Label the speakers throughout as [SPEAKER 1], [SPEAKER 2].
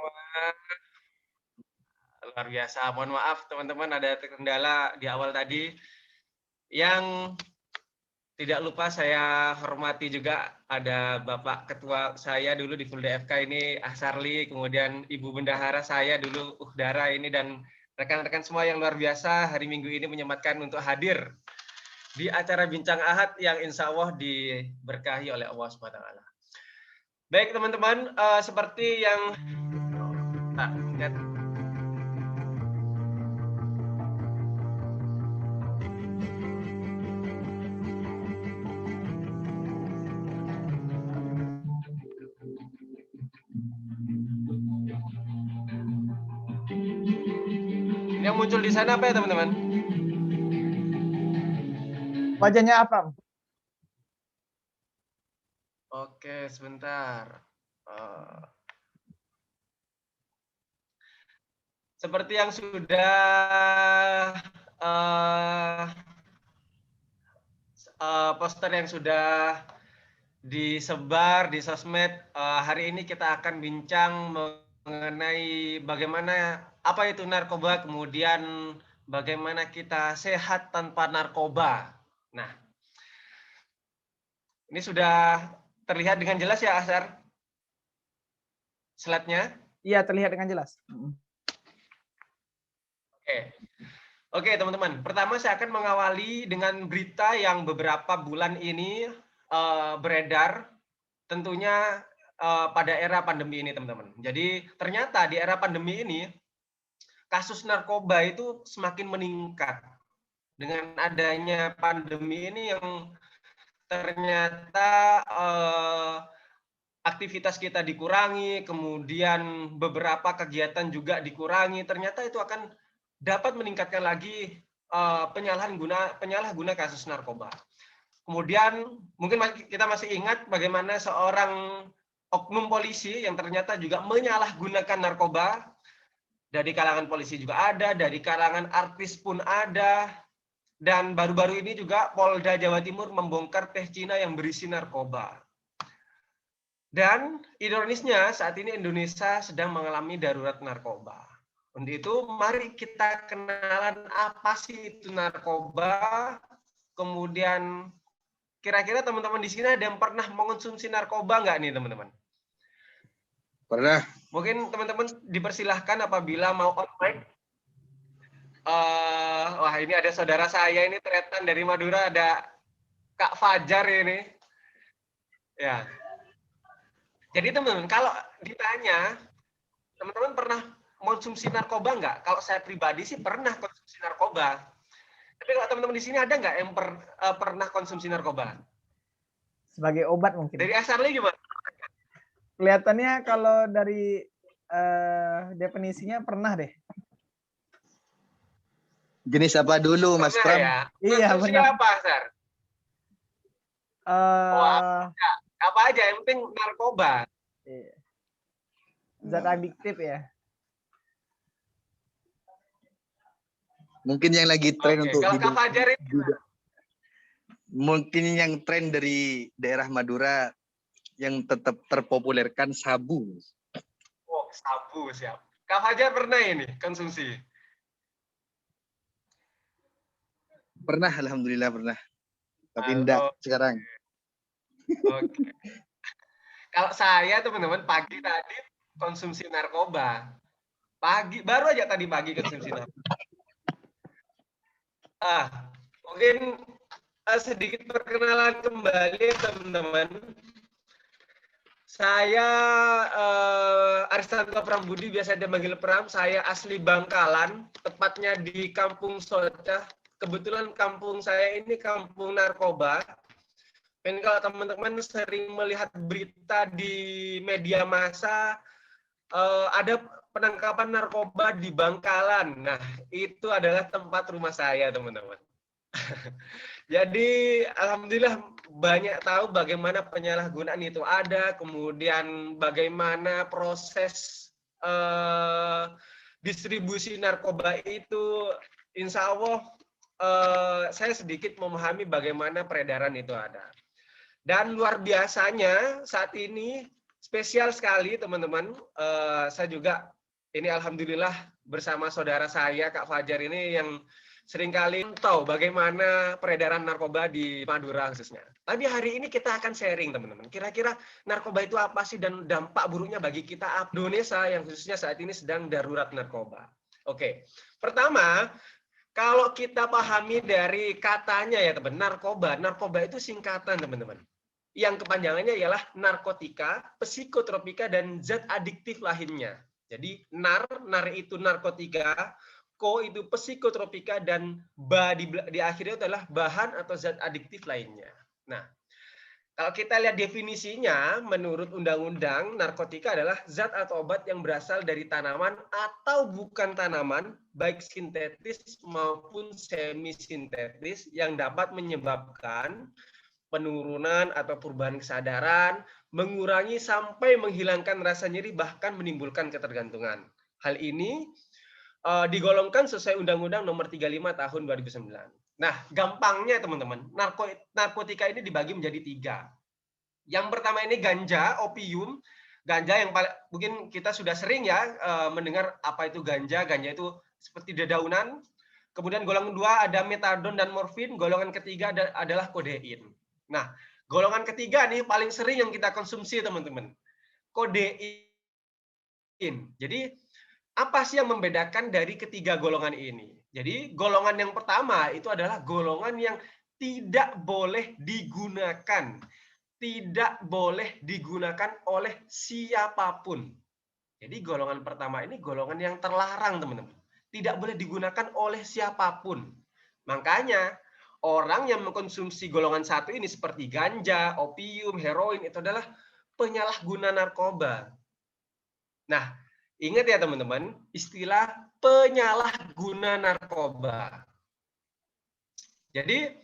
[SPEAKER 1] semua. Luar biasa. Mohon maaf teman-teman ada kendala di awal tadi. Yang tidak lupa saya hormati juga ada Bapak Ketua saya dulu di Full DFK ini, Ahsarli, kemudian Ibu Bendahara saya dulu, Uhdara ini, dan rekan-rekan semua yang luar biasa hari Minggu ini menyempatkan untuk hadir di acara Bincang Ahad yang insya Allah diberkahi oleh Allah SWT. Baik teman-teman, seperti yang yang muncul di sana apa ya teman-teman?
[SPEAKER 2] Wajahnya apa?
[SPEAKER 1] Oke, sebentar. Seperti yang sudah poster yang sudah disebar di sosmed, hari ini kita akan bincang mengenai bagaimana apa itu narkoba, kemudian bagaimana kita sehat tanpa narkoba. Nah, ini sudah terlihat dengan jelas ya, Asar? Slide-nya?
[SPEAKER 2] Iya, terlihat dengan jelas.
[SPEAKER 1] Oke, teman-teman. Pertama saya akan mengawali dengan berita yang beberapa bulan ini beredar, tentunya pada era pandemi ini, teman-teman. Jadi ternyata di era pandemi ini kasus narkoba itu semakin meningkat. Dengan adanya pandemi ini yang ternyata aktivitas kita dikurangi, kemudian beberapa kegiatan juga dikurangi, ternyata itu akan dapat meningkatkan lagi penyalahguna kasus narkoba. Kemudian mungkin kita masih ingat bagaimana seorang oknum polisi yang ternyata juga menyalahgunakan narkoba. Dari kalangan polisi juga ada, dari kalangan artis pun ada, dan baru-baru ini juga Polda Jawa Timur membongkar teh Cina yang berisi narkoba. Dan ironisnya saat ini Indonesia sedang mengalami darurat narkoba. Untuk itu mari kita kenalan apa sih itu narkoba. Kemudian kira-kira teman-teman di sini ada yang pernah mengonsumsi narkoba nggak nih teman-teman?
[SPEAKER 3] Pernah.
[SPEAKER 1] Mungkin teman-teman dipersilahkan apabila mau on mic. Wah ini ada saudara saya ini tretan dari Madura, ada Kak Fajar ini. Ya. Jadi teman-teman, kalau ditanya, teman-teman pernah konsumsi narkoba nggak? Kalau saya pribadi sih pernah konsumsi narkoba. Tapi kalau teman-teman di sini ada nggak yang pernah konsumsi narkoba?
[SPEAKER 2] Sebagai obat mungkin.
[SPEAKER 1] Dari Asarli gimana?
[SPEAKER 2] Kelihatannya kalau dari definisinya pernah deh.
[SPEAKER 3] Jenis apa dulu, Mas Pram?
[SPEAKER 1] Ya?
[SPEAKER 2] Iya, benar.
[SPEAKER 1] Apa, Asar? Apa aja, yang penting narkoba.
[SPEAKER 2] Iya. Zat adiktif ya.
[SPEAKER 3] Mungkin yang lagi tren untuk
[SPEAKER 1] kalau Kak Fajar itu
[SPEAKER 3] mungkin yang tren dari daerah Madura yang tetap terpopulerkan sabu.
[SPEAKER 1] Oh, sabu siap. Kak Fajar pernah ini konsumsi?
[SPEAKER 3] Pernah, alhamdulillah pernah. Tapi enggak sekarang.
[SPEAKER 1] Oke. Kalau saya teman-teman pagi tadi konsumsi narkoba. Pagi, baru aja tadi pagi konsumsi narkoba. Mungkin sedikit perkenalan kembali teman-teman. Saya Aristanto Prambudi, biasa dipanggil Pram. Saya asli Bangkalan, tepatnya di Kampung Socah. Kebetulan kampung saya ini kampung narkoba. Dan kalau teman-teman sering melihat berita di media massa, ada penangkapan narkoba di Bangkalan. Nah, itu adalah tempat rumah saya, teman-teman. Jadi, alhamdulillah banyak tahu bagaimana penyalahgunaan itu ada, kemudian bagaimana proses distribusi narkoba itu, insya Allah saya sedikit memahami bagaimana peredaran itu ada. Dan luar biasanya saat ini spesial sekali teman-teman. Saya juga ini alhamdulillah bersama saudara saya Kak Fajar ini yang seringkali tahu bagaimana peredaran narkoba di Madura khususnya. Tapi hari ini kita akan sharing teman-teman. Kira-kira narkoba itu apa sih dan dampak buruknya bagi kita Indonesia yang khususnya saat ini sedang darurat narkoba. Oke, pertama kalau kita pahami dari katanya ya teman, narkoba itu singkatan teman-teman. Yang kepanjangannya ialah narkotika, psikotropika, dan zat adiktif lainnya. Jadi nar itu narkotika, ko itu psikotropika, dan ba di akhirnya adalah bahan atau zat adiktif lainnya. Nah, kalau kita lihat definisinya, menurut undang-undang, narkotika adalah zat atau obat yang berasal dari tanaman atau bukan tanaman, baik sintetis maupun semi sintetis, yang dapat menyebabkan penurunan atau perubahan kesadaran, mengurangi sampai menghilangkan rasa nyeri, bahkan menimbulkan ketergantungan. Hal ini digolongkan sesuai Undang-Undang Nomor 35 Tahun 2009. Nah, gampangnya teman-teman, narkotika ini dibagi menjadi 3. Yang pertama ini ganja, opium. Ganja yang mungkin kita sudah sering ya mendengar apa itu ganja. Ganja itu seperti dedaunan. Kemudian golongan 2 ada metadon dan morfin. Golongan ketiga adalah kodein. Nah, golongan ketiga nih paling sering yang kita konsumsi teman-teman. Kodein. Jadi apa sih yang membedakan dari ketiga golongan ini? Jadi golongan yang pertama itu adalah golongan yang tidak boleh digunakan. Tidak boleh digunakan oleh siapapun. Jadi golongan pertama ini golongan yang terlarang teman-teman. Tidak boleh digunakan oleh siapapun. Makanya orang yang mengkonsumsi golongan 1 ini seperti ganja, opium, heroin itu adalah penyalahguna narkoba. Nah, ingat ya teman-teman, istilah penyalahguna narkoba. Jadi,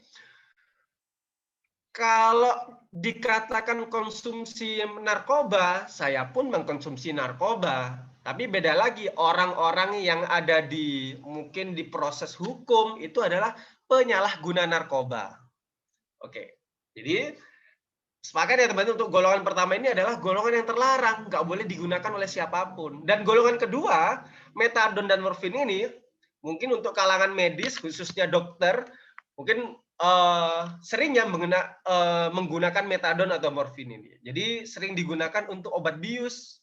[SPEAKER 1] kalau dikatakan konsumsi narkoba, saya pun mengkonsumsi narkoba. Tapi beda lagi, orang-orang yang ada mungkin di proses hukum itu adalah penyalahguna narkoba. Oke, jadi sepakat ya teman-teman, untuk golongan pertama ini adalah golongan yang terlarang, nggak boleh digunakan oleh siapapun. Dan golongan kedua, metadon dan morfin ini, mungkin untuk kalangan medis, khususnya dokter, mungkin seringnya menggunakan metadon atau morfin ini. Jadi sering digunakan untuk obat bius.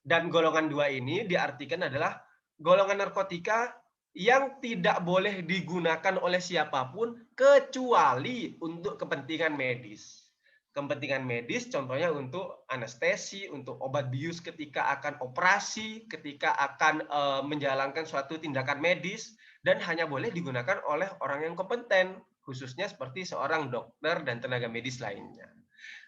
[SPEAKER 1] Dan golongan 2 ini diartikan adalah golongan narkotika yang tidak boleh digunakan oleh siapapun kecuali untuk kepentingan medis. Kepentingan medis contohnya untuk anestesi, untuk obat bius ketika akan operasi, ketika akan menjalankan suatu tindakan medis, dan hanya boleh digunakan oleh orang yang kompeten, khususnya seperti seorang dokter dan tenaga medis lainnya.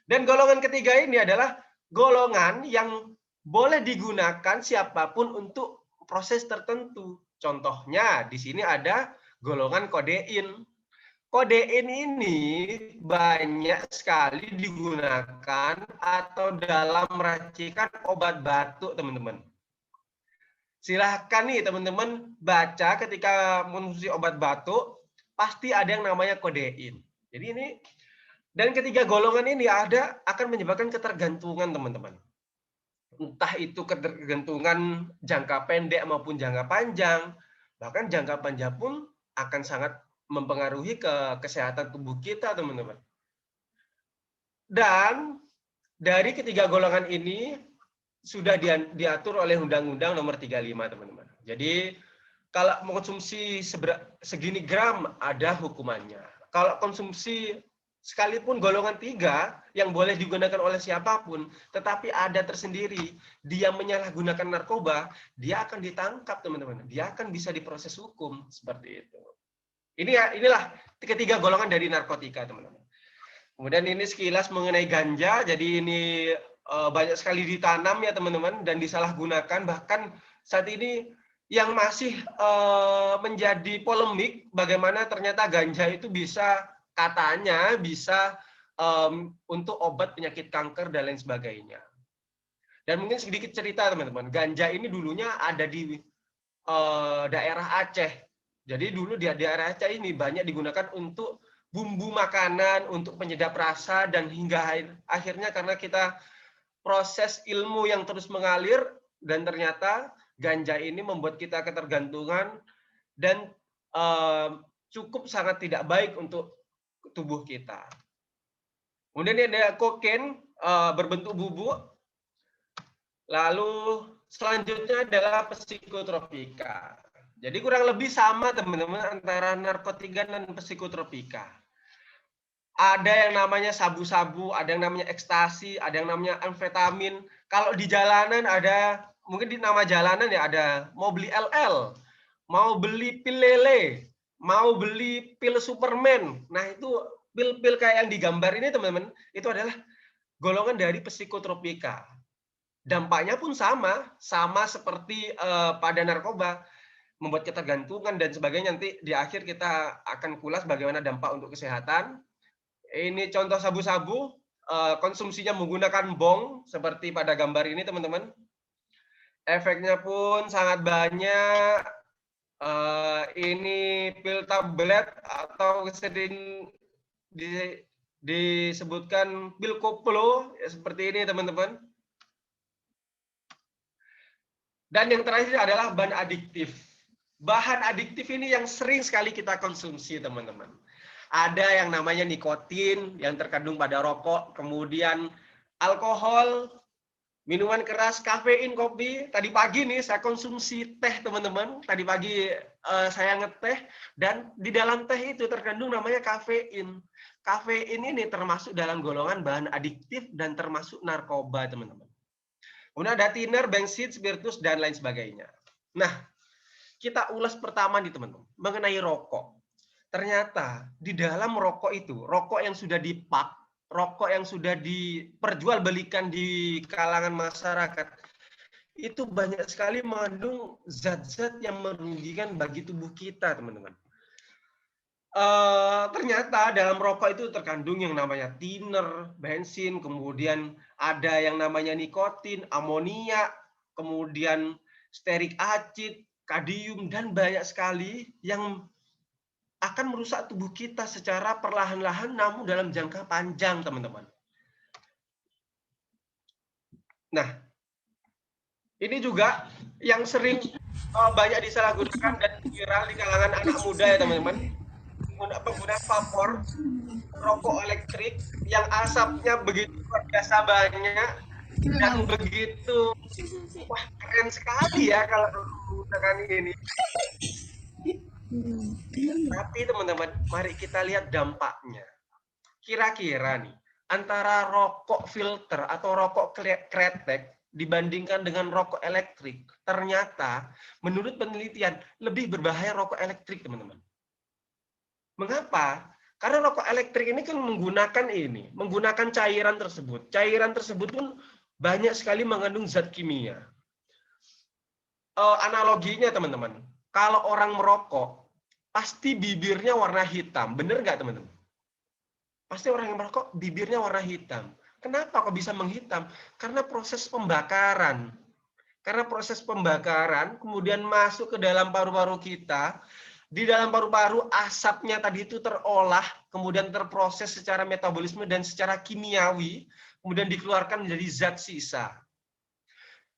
[SPEAKER 1] Dan golongan ketiga ini adalah golongan yang boleh digunakan siapapun untuk proses tertentu. Contohnya di sini ada golongan kodein. Kodein ini banyak sekali digunakan atau dalam meracikan obat batuk, teman-teman. Silahkan nih teman-teman baca ketika mengonsumsi obat batuk, pasti ada yang namanya kodein. Jadi ini, dan ketiga golongan ini akan menyebabkan ketergantungan, teman-teman. Entah itu ketergantungan jangka pendek maupun jangka panjang, bahkan jangka panjang pun akan sangat mempengaruhi ke kesehatan tubuh kita, teman-teman. Dan dari ketiga golongan ini sudah diatur oleh Undang-Undang Nomor 35, teman-teman. Jadi kalau mengkonsumsi segini gram ada hukumannya. Kalau konsumsi sekalipun golongan 3 yang boleh digunakan oleh siapapun, tetapi ada tersendiri, dia menyalahgunakan narkoba, dia akan ditangkap, teman-teman. Dia akan bisa diproses hukum seperti itu. Inilah ketiga golongan dari narkotika, teman-teman. Kemudian ini sekilas mengenai ganja. Jadi ini banyak sekali ditanam ya, teman-teman, dan disalahgunakan. Bahkan saat ini yang masih menjadi polemik bagaimana ternyata ganja itu katanya bisa untuk obat penyakit kanker dan lain sebagainya. Dan mungkin sedikit cerita teman-teman, ganja ini dulunya ada di daerah Aceh. Jadi dulu di daerah Aceh ini banyak digunakan untuk bumbu makanan, untuk penyedap rasa, dan hingga akhirnya karena kita proses ilmu yang terus mengalir, dan ternyata ganja ini membuat kita ketergantungan dan cukup sangat tidak baik untuk tubuh kita. Kemudian ada kokain berbentuk bubuk. Lalu selanjutnya adalah psikotropika. Jadi kurang lebih sama teman-teman antara narkotika dan psikotropika. Ada yang namanya sabu-sabu, ada yang namanya ekstasi, ada yang namanya amfetamin. Kalau di jalanan ada, mungkin di nama jalanan ya ada, mau beli LL, mau beli pil lele, mau beli pil Superman. Nah itu pil-pil kayak yang digambar ini teman-teman, itu adalah golongan dari psikotropika. Dampaknya pun sama seperti pada narkoba, membuat ketergantungan dan sebagainya. Nanti di akhir kita akan kulas bagaimana dampak untuk kesehatan. Ini contoh sabu-sabu, konsumsinya menggunakan bong seperti pada gambar ini teman-teman. Efeknya pun sangat banyak. Ini pil tablet atau sering disebutkan pil koplo, ya, seperti ini teman-teman. Dan yang terakhir adalah bahan adiktif. Bahan adiktif ini yang sering sekali kita konsumsi teman-teman. Ada yang namanya nikotin yang terkandung pada rokok, kemudian alkohol, minuman keras, kafein, kopi. Tadi pagi nih saya konsumsi teh teman-teman. Tadi pagi saya ngeteh dan di dalam teh itu terkandung namanya kafein. Kafein ini termasuk dalam golongan bahan adiktif dan termasuk narkoba teman-teman. Kemudian ada thinner, bensin, spiritus dan lain sebagainya. Nah, kita ulas pertama nih teman-teman mengenai rokok. Ternyata di dalam rokok itu, rokok yang sudah dipak, rokok yang sudah diperjualbelikan di kalangan masyarakat, itu banyak sekali mengandung zat-zat yang merugikan bagi tubuh kita, teman-teman. Ternyata dalam rokok itu terkandung yang namanya thinner, bensin, kemudian ada yang namanya nikotin, amonia, kemudian stearik acid, kadium, dan banyak sekali yang akan merusak tubuh kita secara perlahan-lahan namun dalam jangka panjang, teman-teman. Nah, ini juga yang sering banyak disalahgunakan dan viral di kalangan anak muda ya, teman-teman. Penggunaan vapor, rokok elektrik yang asapnya begitu luar biasa banyak dan begitu keren sekali ya kalau menggunakan ini. Tapi teman-teman, mari kita lihat dampaknya. Kira-kira nih, antara rokok filter atau rokok kretek dibandingkan dengan rokok elektrik, ternyata menurut penelitian lebih berbahaya rokok elektrik, teman-teman. Mengapa? Karena rokok elektrik ini kan menggunakan cairan tersebut. Cairan tersebut pun banyak sekali mengandung zat kimia. Analoginya teman-teman, kalau orang merokok, pasti bibirnya warna hitam. Bener nggak teman-teman? Pasti orang yang merokok bibirnya warna hitam. Kenapa kok bisa menghitam? Karena proses pembakaran. Karena proses pembakaran kemudian masuk ke dalam paru-paru kita. Di dalam paru-paru asapnya tadi itu terolah, kemudian terproses secara metabolisme dan secara kimiawi, kemudian dikeluarkan menjadi zat sisa.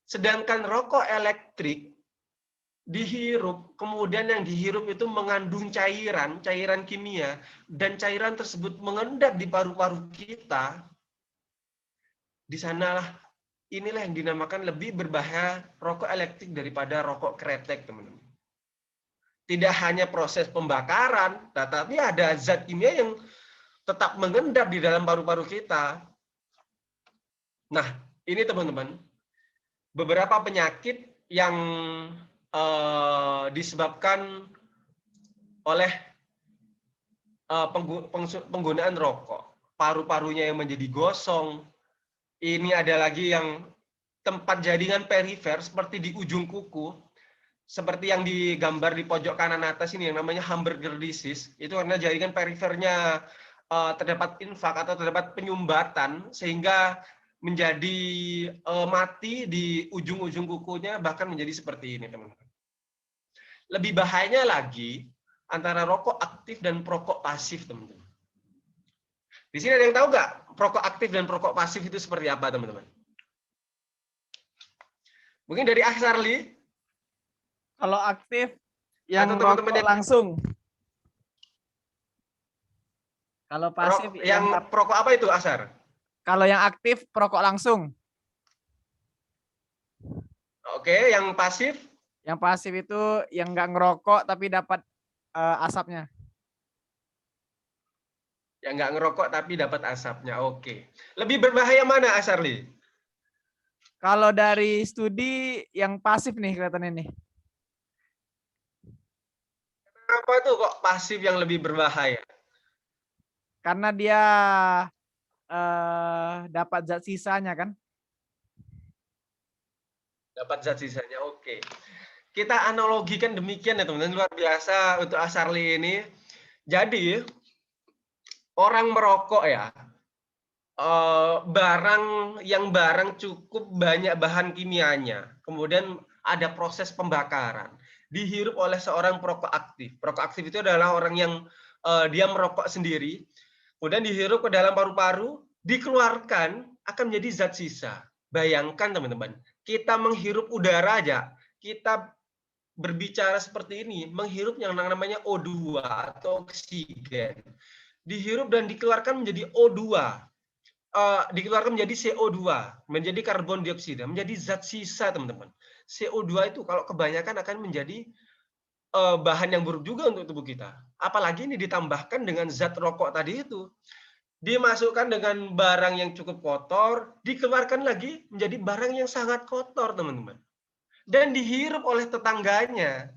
[SPEAKER 1] Sedangkan rokok elektrik dihirup, kemudian yang dihirup itu mengandung cairan kimia, dan cairan tersebut mengendap di paru-paru kita. Di sanalah, inilah yang dinamakan lebih berbahaya rokok elektrik daripada rokok kretek, teman-teman. Tidak hanya proses pembakaran, tetapi ada zat kimia yang tetap mengendap di dalam paru-paru kita. Nah, ini teman-teman, beberapa penyakit yang disebabkan oleh penggunaan rokok. Paru-parunya yang menjadi gosong. Ini ada lagi yang tempat jaringan perifer seperti di ujung kuku. Seperti yang digambar di pojok kanan atas ini yang namanya hamburger disease, itu karena jaringan perifernya terdapat infak atau terdapat penyumbatan sehingga menjadi mati di ujung-ujung kukunya, bahkan menjadi seperti ini, teman-teman. Lebih bahayanya lagi antara rokok aktif dan perokok pasif, teman-teman. Di sini ada yang tahu nggak perokok aktif dan perokok pasif itu seperti apa, teman-teman? Mungkin dari Aksarli
[SPEAKER 2] Kalau aktif yang
[SPEAKER 1] atau teman-teman
[SPEAKER 2] rokok
[SPEAKER 1] yang
[SPEAKER 2] langsung. Kalau pasif
[SPEAKER 1] yang perokok apa itu, Asar?
[SPEAKER 2] kalau yang aktif perokok langsung.
[SPEAKER 1] Oke, yang pasif?
[SPEAKER 2] Yang pasif itu yang nggak ngerokok tapi dapat asapnya.
[SPEAKER 1] Yang nggak ngerokok tapi dapat asapnya. Oke. Lebih berbahaya mana, Asarli?
[SPEAKER 2] Kalau dari studi yang pasif nih kelihatannya nih.
[SPEAKER 1] Kenapa tuh kok pasif yang lebih berbahaya?
[SPEAKER 2] Karena dia dapat zat sisanya kan.
[SPEAKER 1] Dapat zat sisanya. Oke. Kita analogikan demikian ya teman-teman, luar biasa untuk Asarli ini. Jadi orang merokok ya, barang cukup banyak bahan kimianya, kemudian ada proses pembakaran, dihirup oleh seorang perokok aktif. Perokok aktif itu adalah orang yang dia merokok sendiri, kemudian dihirup ke dalam paru-paru, dikeluarkan akan menjadi zat sisa. Bayangkan teman-teman, kita menghirup udara aja, kita berbicara seperti ini, menghirup yang namanya O2 atau oksigen, dihirup dan dikeluarkan menjadi O2, dikeluarkan menjadi CO2, menjadi karbon dioksida, menjadi zat sisa teman-teman. CO2 itu kalau kebanyakan akan menjadi bahan yang buruk juga untuk tubuh kita. Apalagi ini ditambahkan dengan zat rokok tadi itu. Dimasukkan dengan barang yang cukup kotor, dikeluarkan lagi menjadi barang yang sangat kotor teman-teman. Dan dihirup oleh tetangganya.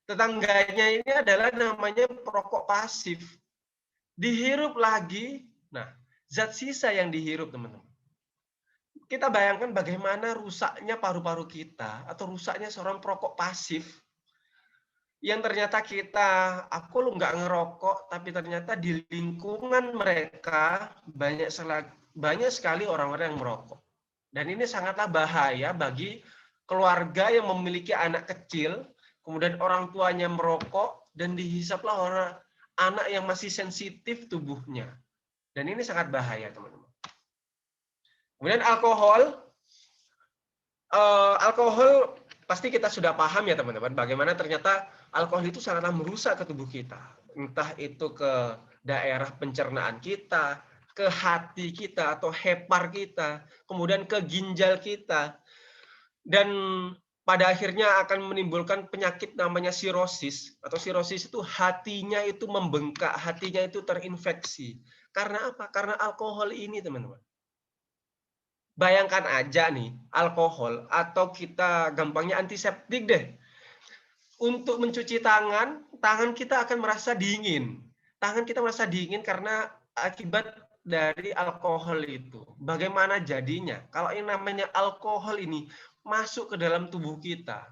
[SPEAKER 1] Tetangganya ini adalah namanya perokok pasif. Dihirup lagi, nah zat sisa yang dihirup teman-teman. Kita bayangkan bagaimana rusaknya paru-paru kita atau rusaknya seorang perokok pasif yang ternyata aku lu nggak ngerokok, tapi ternyata di lingkungan mereka banyak sekali orang-orang yang merokok. Dan ini sangatlah bahaya bagi keluarga yang memiliki anak kecil, kemudian orang tuanya merokok, dan dihisaplah orang anak yang masih sensitif tubuhnya. Dan ini sangat bahaya, teman-teman. Kemudian alkohol pasti kita sudah paham ya, teman-teman, bagaimana ternyata alkohol itu sangatlah merusak ke tubuh kita. Entah itu ke daerah pencernaan kita, ke hati kita atau hepar kita, kemudian ke ginjal kita. Dan pada akhirnya akan menimbulkan penyakit namanya sirosis. Atau sirosis itu hatinya itu membengkak, hatinya itu terinfeksi. Karena apa? Karena alkohol ini, teman-teman. Bayangkan aja nih, alkohol atau kita gampangnya antiseptik deh. Untuk mencuci tangan kita akan merasa dingin. Tangan kita merasa dingin karena akibat dari alkohol itu. Bagaimana jadinya? Kalau yang namanya alkohol ini masuk ke dalam tubuh kita,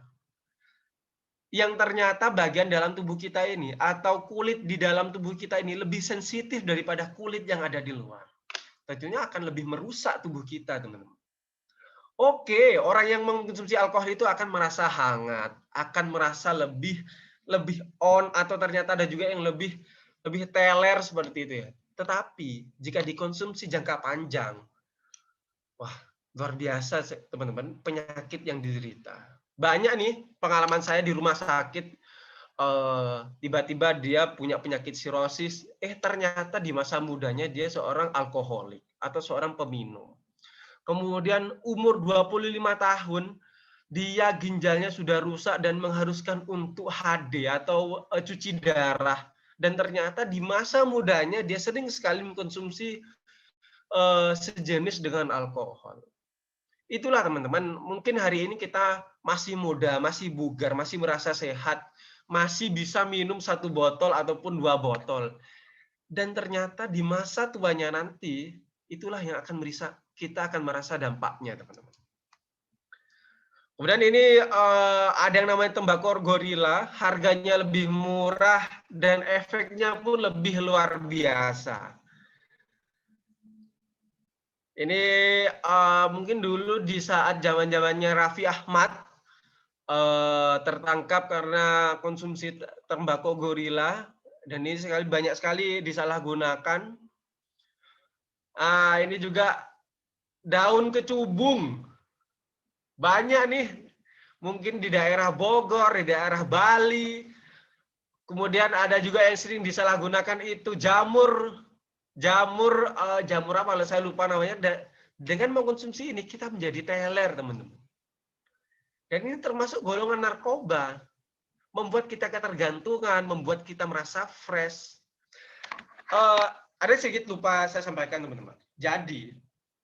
[SPEAKER 1] yang ternyata bagian dalam tubuh kita ini atau kulit di dalam tubuh kita ini lebih sensitif daripada kulit yang ada di luar. Tentunya akan lebih merusak tubuh kita, teman-teman. Oke, orang yang mengkonsumsi alkohol itu akan merasa hangat, akan merasa lebih on, atau ternyata ada juga yang lebih teler seperti itu ya. Tetapi jika dikonsumsi jangka panjang, wah, luar biasa teman-teman penyakit yang diderita. Banyak nih pengalaman saya di rumah sakit, tiba-tiba dia punya penyakit sirosis, ternyata di masa mudanya dia seorang alkoholik atau seorang peminum. Kemudian umur 25 tahun, dia ginjalnya sudah rusak dan mengharuskan untuk HD atau cuci darah. Dan ternyata di masa mudanya dia sering sekali mengkonsumsi sejenis dengan alkohol. Itulah teman-teman, mungkin hari ini kita masih muda, masih bugar, masih merasa sehat, masih bisa minum 1 botol ataupun 2 botol. Dan ternyata di masa tuanya nanti, itulah yang kita akan merasa dampaknya, teman-teman. Kemudian ini ada yang namanya tembakau gorila, harganya lebih murah dan efeknya pun lebih luar biasa. Ini mungkin dulu di saat zaman-zamannya Raffi Ahmad tertangkap karena konsumsi tembakau gorila, dan ini banyak sekali disalahgunakan. Ini juga daun kecubung. Banyak nih mungkin di daerah Bogor, di daerah Bali. Kemudian ada juga yang sering disalahgunakan itu jamur apa kalau saya lupa namanya. Dengan mengkonsumsi ini kita menjadi teler, teman-teman. Dan ini termasuk golongan narkoba, membuat kita ketergantungan, membuat kita merasa fresh. Ada sedikit lupa saya sampaikan, teman-teman. Jadi,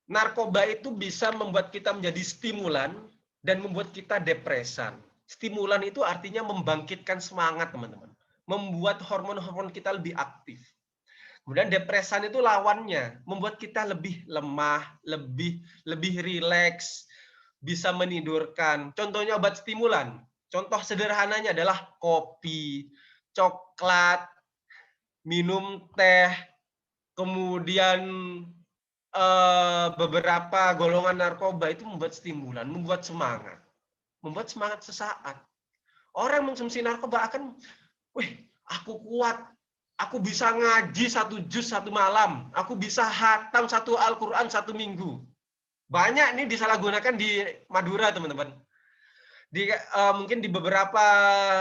[SPEAKER 1] narkoba itu bisa membuat kita menjadi stimulan dan membuat kita depresan. Stimulan itu artinya membangkitkan semangat, teman-teman. Membuat hormon-hormon kita lebih aktif. Kemudian depresan itu lawannya, membuat kita lebih lemah, lebih rileks, bisa menidurkan. Contohnya obat stimulan. Contoh sederhananya adalah kopi, coklat, minum teh, kemudian beberapa golongan narkoba itu membuat stimulan, membuat semangat sesaat. Orang mengkonsumsi narkoba akan, wih, aku kuat. Aku bisa ngaji 1 juz 1 malam. Aku bisa hatam 1 Al-Quran 1 minggu. Banyak nih disalahgunakan di Madura, teman-teman. Mungkin di beberapa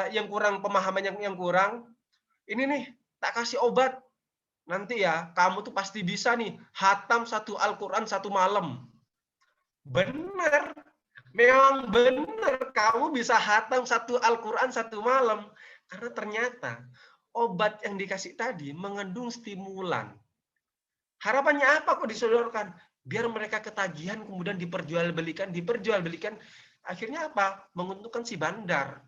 [SPEAKER 1] yang kurang, pemahaman yang kurang, ini nih, tak kasih obat. Nanti ya, kamu tuh pasti bisa nih, hatam 1 Al-Quran 1 malam. Benar. Memang benar, kamu bisa hatam 1 Al-Quran 1 malam. Karena ternyata, obat yang dikasih tadi mengandung stimulan. Harapannya apa kok disodorkan? Biar mereka ketagihan kemudian diperjualbelikan. Akhirnya apa? Menguntungkan si bandar.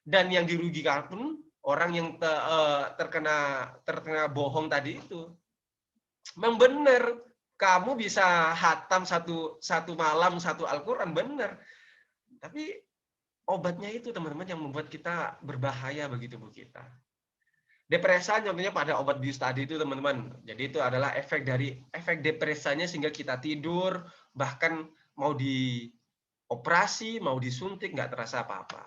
[SPEAKER 1] Dan yang dirugikan pun orang yang terkena bohong tadi itu. Memang benar, kamu bisa hatam satu malam 1 Al-Quran, benar. Tapi obatnya itu, teman-teman, yang membuat kita berbahaya bagi tubuh kita. Depresan contohnya pada obat bius tadi itu, teman-teman. Jadi itu adalah efek depresanya sehingga kita tidur, bahkan mau dioperasi, mau disuntik, nggak terasa apa-apa.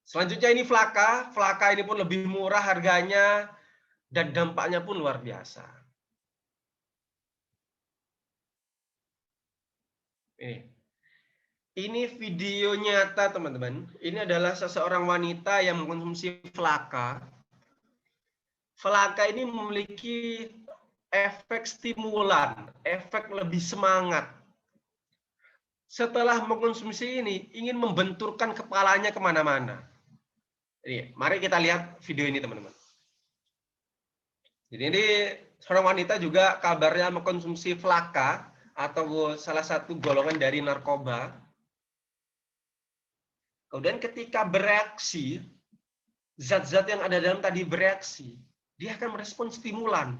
[SPEAKER 1] Selanjutnya ini Flaka. Flaka ini pun lebih murah harganya dan dampaknya pun luar biasa. Ini video nyata, teman-teman. Ini adalah seseorang wanita yang mengkonsumsi Flaka. Flaka ini memiliki efek stimulan, efek lebih semangat. Setelah mengkonsumsi ini, ingin membenturkan kepalanya kemana-mana. Mari kita lihat video ini, teman-teman. Jadi ini seorang wanita juga kabarnya mengkonsumsi Flaka atau salah satu golongan dari narkoba. Kemudian ketika bereaksi, zat-zat yang ada dalam tadi bereaksi, dia akan merespon stimulan.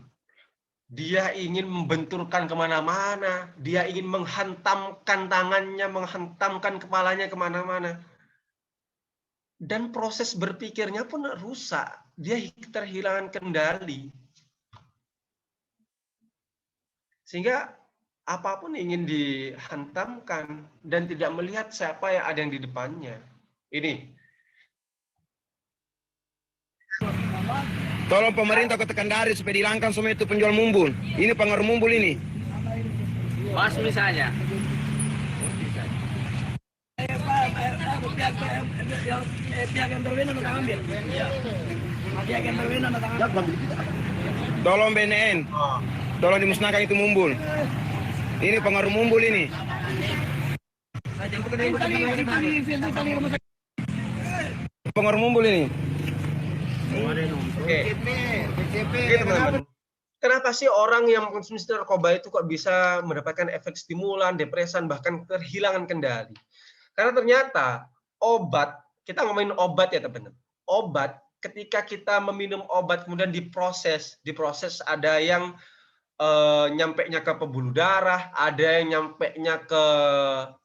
[SPEAKER 1] Dia ingin membenturkan kemana-mana, dia ingin menghantamkan tangannya, menghantamkan kepalanya kemana-mana. Dan proses berpikirnya pun rusak, dia terhilangan kendali. Sehingga apapun ingin dihantamkan dan tidak melihat siapa yang ada yang di depannya. Ini.
[SPEAKER 4] Tolong pemerintah Kota Kendari supaya dihilangkan semua itu penjual mumbul. Ini pengaruh mumbul ini.
[SPEAKER 5] Mas misalnya. Pihak yang berwenang akan ambil. Pihak yang berwenang akan ambil.
[SPEAKER 4] Tolong BNN. Tolong dimusnahkan itu mumbul. Ini pengaruh mumbul ini. Pengaruh mumbul ini.
[SPEAKER 1] Oke, teman-teman. Kenapa sih orang yang mengkonsumsi narkoba itu kok bisa mendapatkan efek stimulan, depresan, bahkan kehilangan kendali? Karena ternyata obat, kita ngomongin obat ya, teman-teman. Obat, ketika kita meminum obat kemudian diproses ada yang nyampenya ke pembuluh darah, ada yang nyampenya ke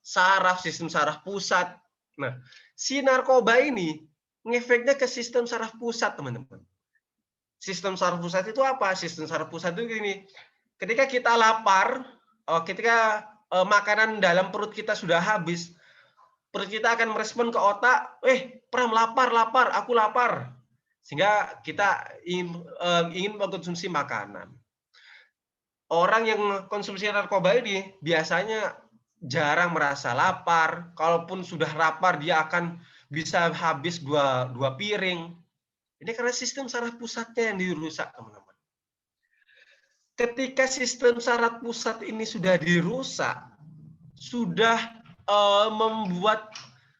[SPEAKER 1] saraf, sistem saraf pusat. Nah, si narkoba ini ngefeknya ke sistem saraf pusat, teman-teman. Sistem saraf pusat itu apa? Sistem saraf pusat itu gini, ketika kita lapar, ketika makanan dalam perut kita sudah habis, perut kita akan merespon ke otak, Pram, lapar, aku lapar. Sehingga kita ingin mengkonsumsi makanan. Orang yang konsumsi narkoba ini biasanya jarang merasa lapar. Kalaupun sudah lapar, dia akan bisa habis dua piring. Ini karena sistem saraf pusatnya yang dirusak, teman-teman. Ketika sistem saraf pusat ini sudah dirusak, sudah membuat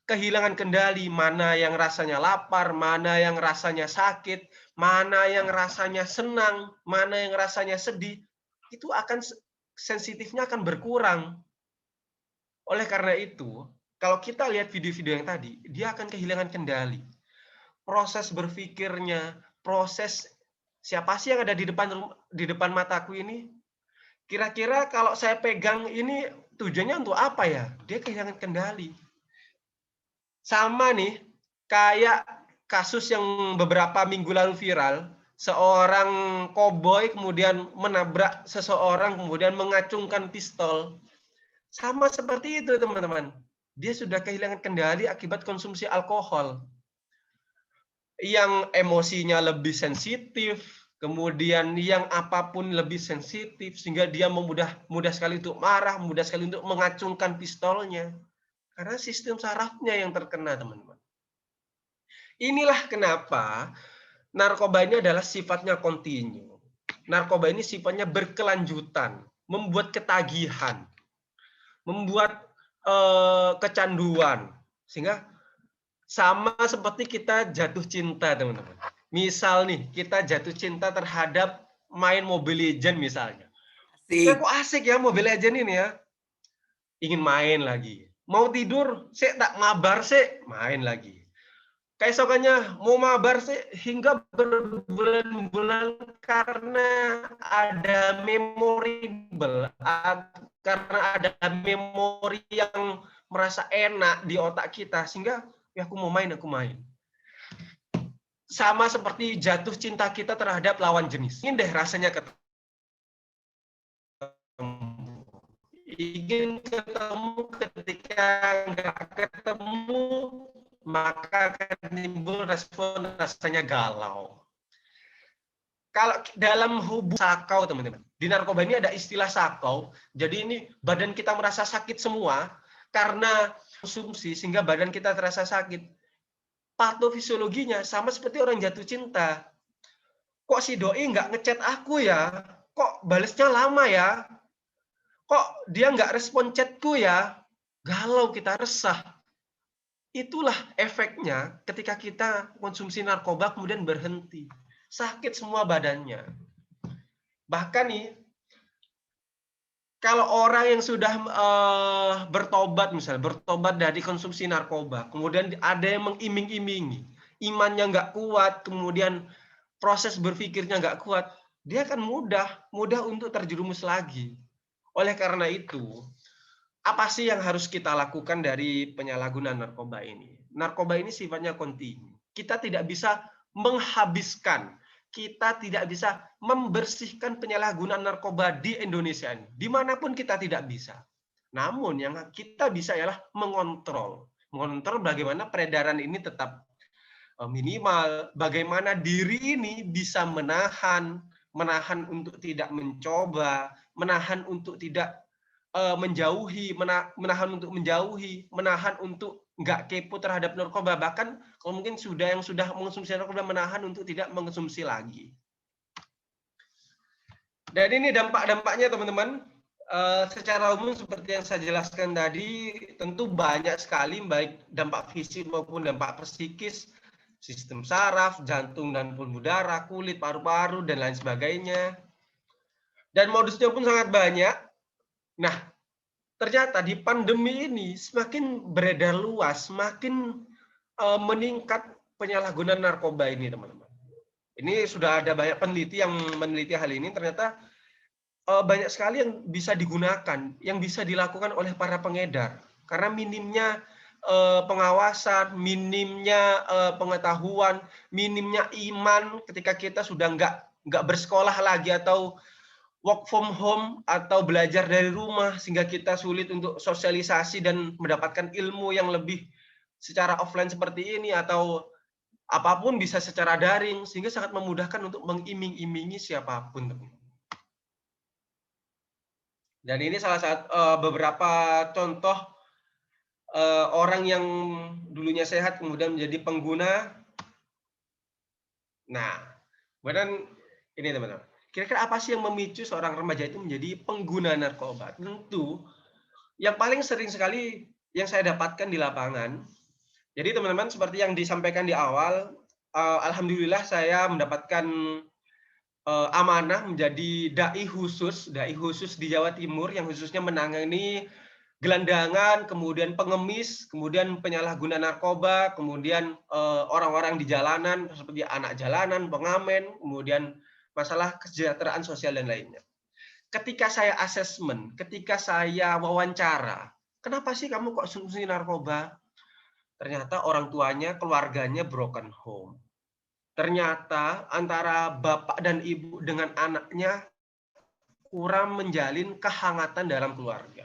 [SPEAKER 1] kehilangan kendali, mana yang rasanya lapar, mana yang rasanya sakit, mana yang rasanya senang, mana yang rasanya sedih, itu akan sensitifnya akan berkurang. Oleh karena itu, kalau kita lihat video-video yang tadi, dia akan kehilangan kendali. Proses berpikirnya, proses siapa sih yang ada di depan mataku ini? Kira-kira kalau saya pegang ini tujuannya untuk apa ya? Dia kehilangan kendali. Sama nih, kayak kasus yang beberapa minggu lalu viral, seorang koboi kemudian menabrak seseorang, kemudian mengacungkan pistol. Sama seperti itu, teman-teman. Dia sudah kehilangan kendali akibat konsumsi alkohol. Yang emosinya lebih sensitif, kemudian yang apapun lebih sensitif, sehingga dia mudah sekali untuk marah, mudah sekali untuk mengacungkan pistolnya. Karena sistem sarafnya yang terkena, teman-teman. Inilah kenapa narkoba ini adalah sifatnya kontinu. Narkoba ini sifatnya berkelanjutan, membuat ketagihan, membuat kecanduan. Sehingga sama seperti kita jatuh cinta, teman-teman. Misal nih, kita jatuh cinta terhadap main Mobile Legends misalnya. Kok asik ya Mobile Legends ini ya. Ingin main lagi. Mau tidur, tak ngabar main lagi. Keesokannya mau mabar hingga berbulan-bulan karena ada memorable, karena ada memori yang merasa enak di otak kita, sehingga ya aku mau main, aku main. Sama seperti jatuh cinta kita terhadap lawan jenis. Ingin deh rasanya ketemu. Ingin ketemu, ketika nggak ketemu, maka akan timbul respon rasanya galau. Kalau dalam hubungan sakau, teman-teman, di narkoba ini ada istilah sakau. Jadi ini badan kita merasa sakit semua karena konsumsi, sehingga badan kita terasa sakit. Patofisiologinya sama seperti orang jatuh cinta. Kok si doi nggak ngechat aku ya? Kok balesnya lama ya? Kok dia nggak respon chatku ya? Galau, kita resah. Itulah efeknya ketika kita konsumsi narkoba kemudian berhenti. Sakit semua badannya. Bahkan nih, kalau orang yang sudah bertobat, misalnya bertobat dari konsumsi narkoba, kemudian ada yang mengiming-imingi, imannya nggak kuat, kemudian proses berpikirnya nggak kuat, dia akan mudah untuk terjerumus lagi. Oleh karena itu, apa sih yang harus kita lakukan dari penyalahgunaan narkoba ini? Narkoba ini sifatnya kontinu. Kita tidak bisa menghabiskan, kita tidak bisa membersihkan penyalahgunaan narkoba di Indonesia ini. Dimanapun kita tidak bisa. Namun yang kita bisa ialah mengontrol. Mengontrol bagaimana peredaran ini tetap minimal, bagaimana diri ini bisa menahan untuk tidak mencoba, menahan untuk tidak menjauhi, menahan untuk menjauhi, menahan untuk nggak kepo terhadap narkoba, bahkan kalau mungkin yang sudah mengonsumsi narkoba menahan untuk tidak mengonsumsi lagi. Dan ini dampak-dampaknya, teman-teman, secara umum seperti yang saya jelaskan tadi, tentu banyak sekali, baik dampak fisik maupun dampak psikis, sistem saraf, jantung dan pembuluh darah, kulit, paru-paru, dan lain sebagainya. Dan modusnya pun sangat banyak. Nah, ternyata di pandemi ini semakin beredar luas, semakin meningkat penyalahgunaan narkoba ini, teman-teman. Ini sudah ada banyak peneliti yang meneliti hal ini, ternyata banyak sekali yang bisa digunakan, yang bisa dilakukan oleh para pengedar. Karena minimnya pengawasan, minimnya pengetahuan, minimnya iman ketika kita sudah nggak bersekolah lagi atau work from home atau belajar dari rumah, sehingga kita sulit untuk sosialisasi dan mendapatkan ilmu yang lebih secara offline seperti ini, atau apapun bisa secara daring, sehingga sangat memudahkan untuk mengiming-imingi siapapun. Dan ini salah satu beberapa contoh orang yang dulunya sehat kemudian menjadi pengguna. Nah, kemudian ini teman-teman. Kira-kira apa sih yang memicu seorang remaja itu menjadi pengguna narkoba? Tentu yang paling sering sekali yang saya dapatkan di lapangan. Jadi teman-teman seperti yang disampaikan di awal, alhamdulillah saya mendapatkan amanah menjadi dai khusus di Jawa Timur yang khususnya menangani gelandangan, kemudian pengemis, kemudian penyalahguna narkoba, kemudian orang-orang di jalanan seperti anak jalanan, pengamen, kemudian masalah kesejahteraan sosial dan lainnya. Ketika saya asesmen, ketika saya wawancara, kenapa sih kamu kok konsumsi narkoba? Ternyata orang tuanya, keluarganya broken home. Ternyata antara bapak dan ibu dengan anaknya kurang menjalin kehangatan dalam keluarga.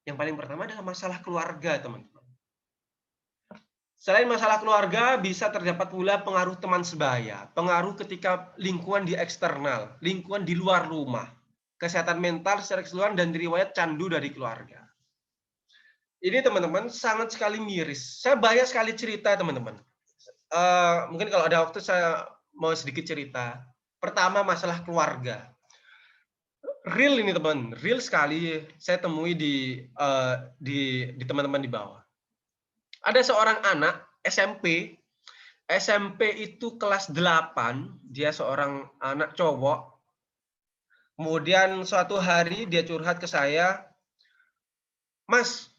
[SPEAKER 1] Yang paling pertama adalah masalah keluarga, teman-teman. Selain masalah keluarga, bisa terdapat pula pengaruh teman sebaya, pengaruh ketika lingkungan di eksternal, lingkungan di luar rumah, kesehatan mental secara keseluruhan, dan riwayat candu dari keluarga. Ini teman-teman sangat sekali miris. Saya banyak sekali cerita, teman-teman. Mungkin kalau ada waktu saya mau sedikit cerita. Pertama, masalah keluarga. Real ini teman, real sekali saya temui di teman-teman di bawah. Ada seorang anak SMP itu kelas 8, dia seorang anak cowok. Kemudian suatu hari dia curhat ke saya, Mas,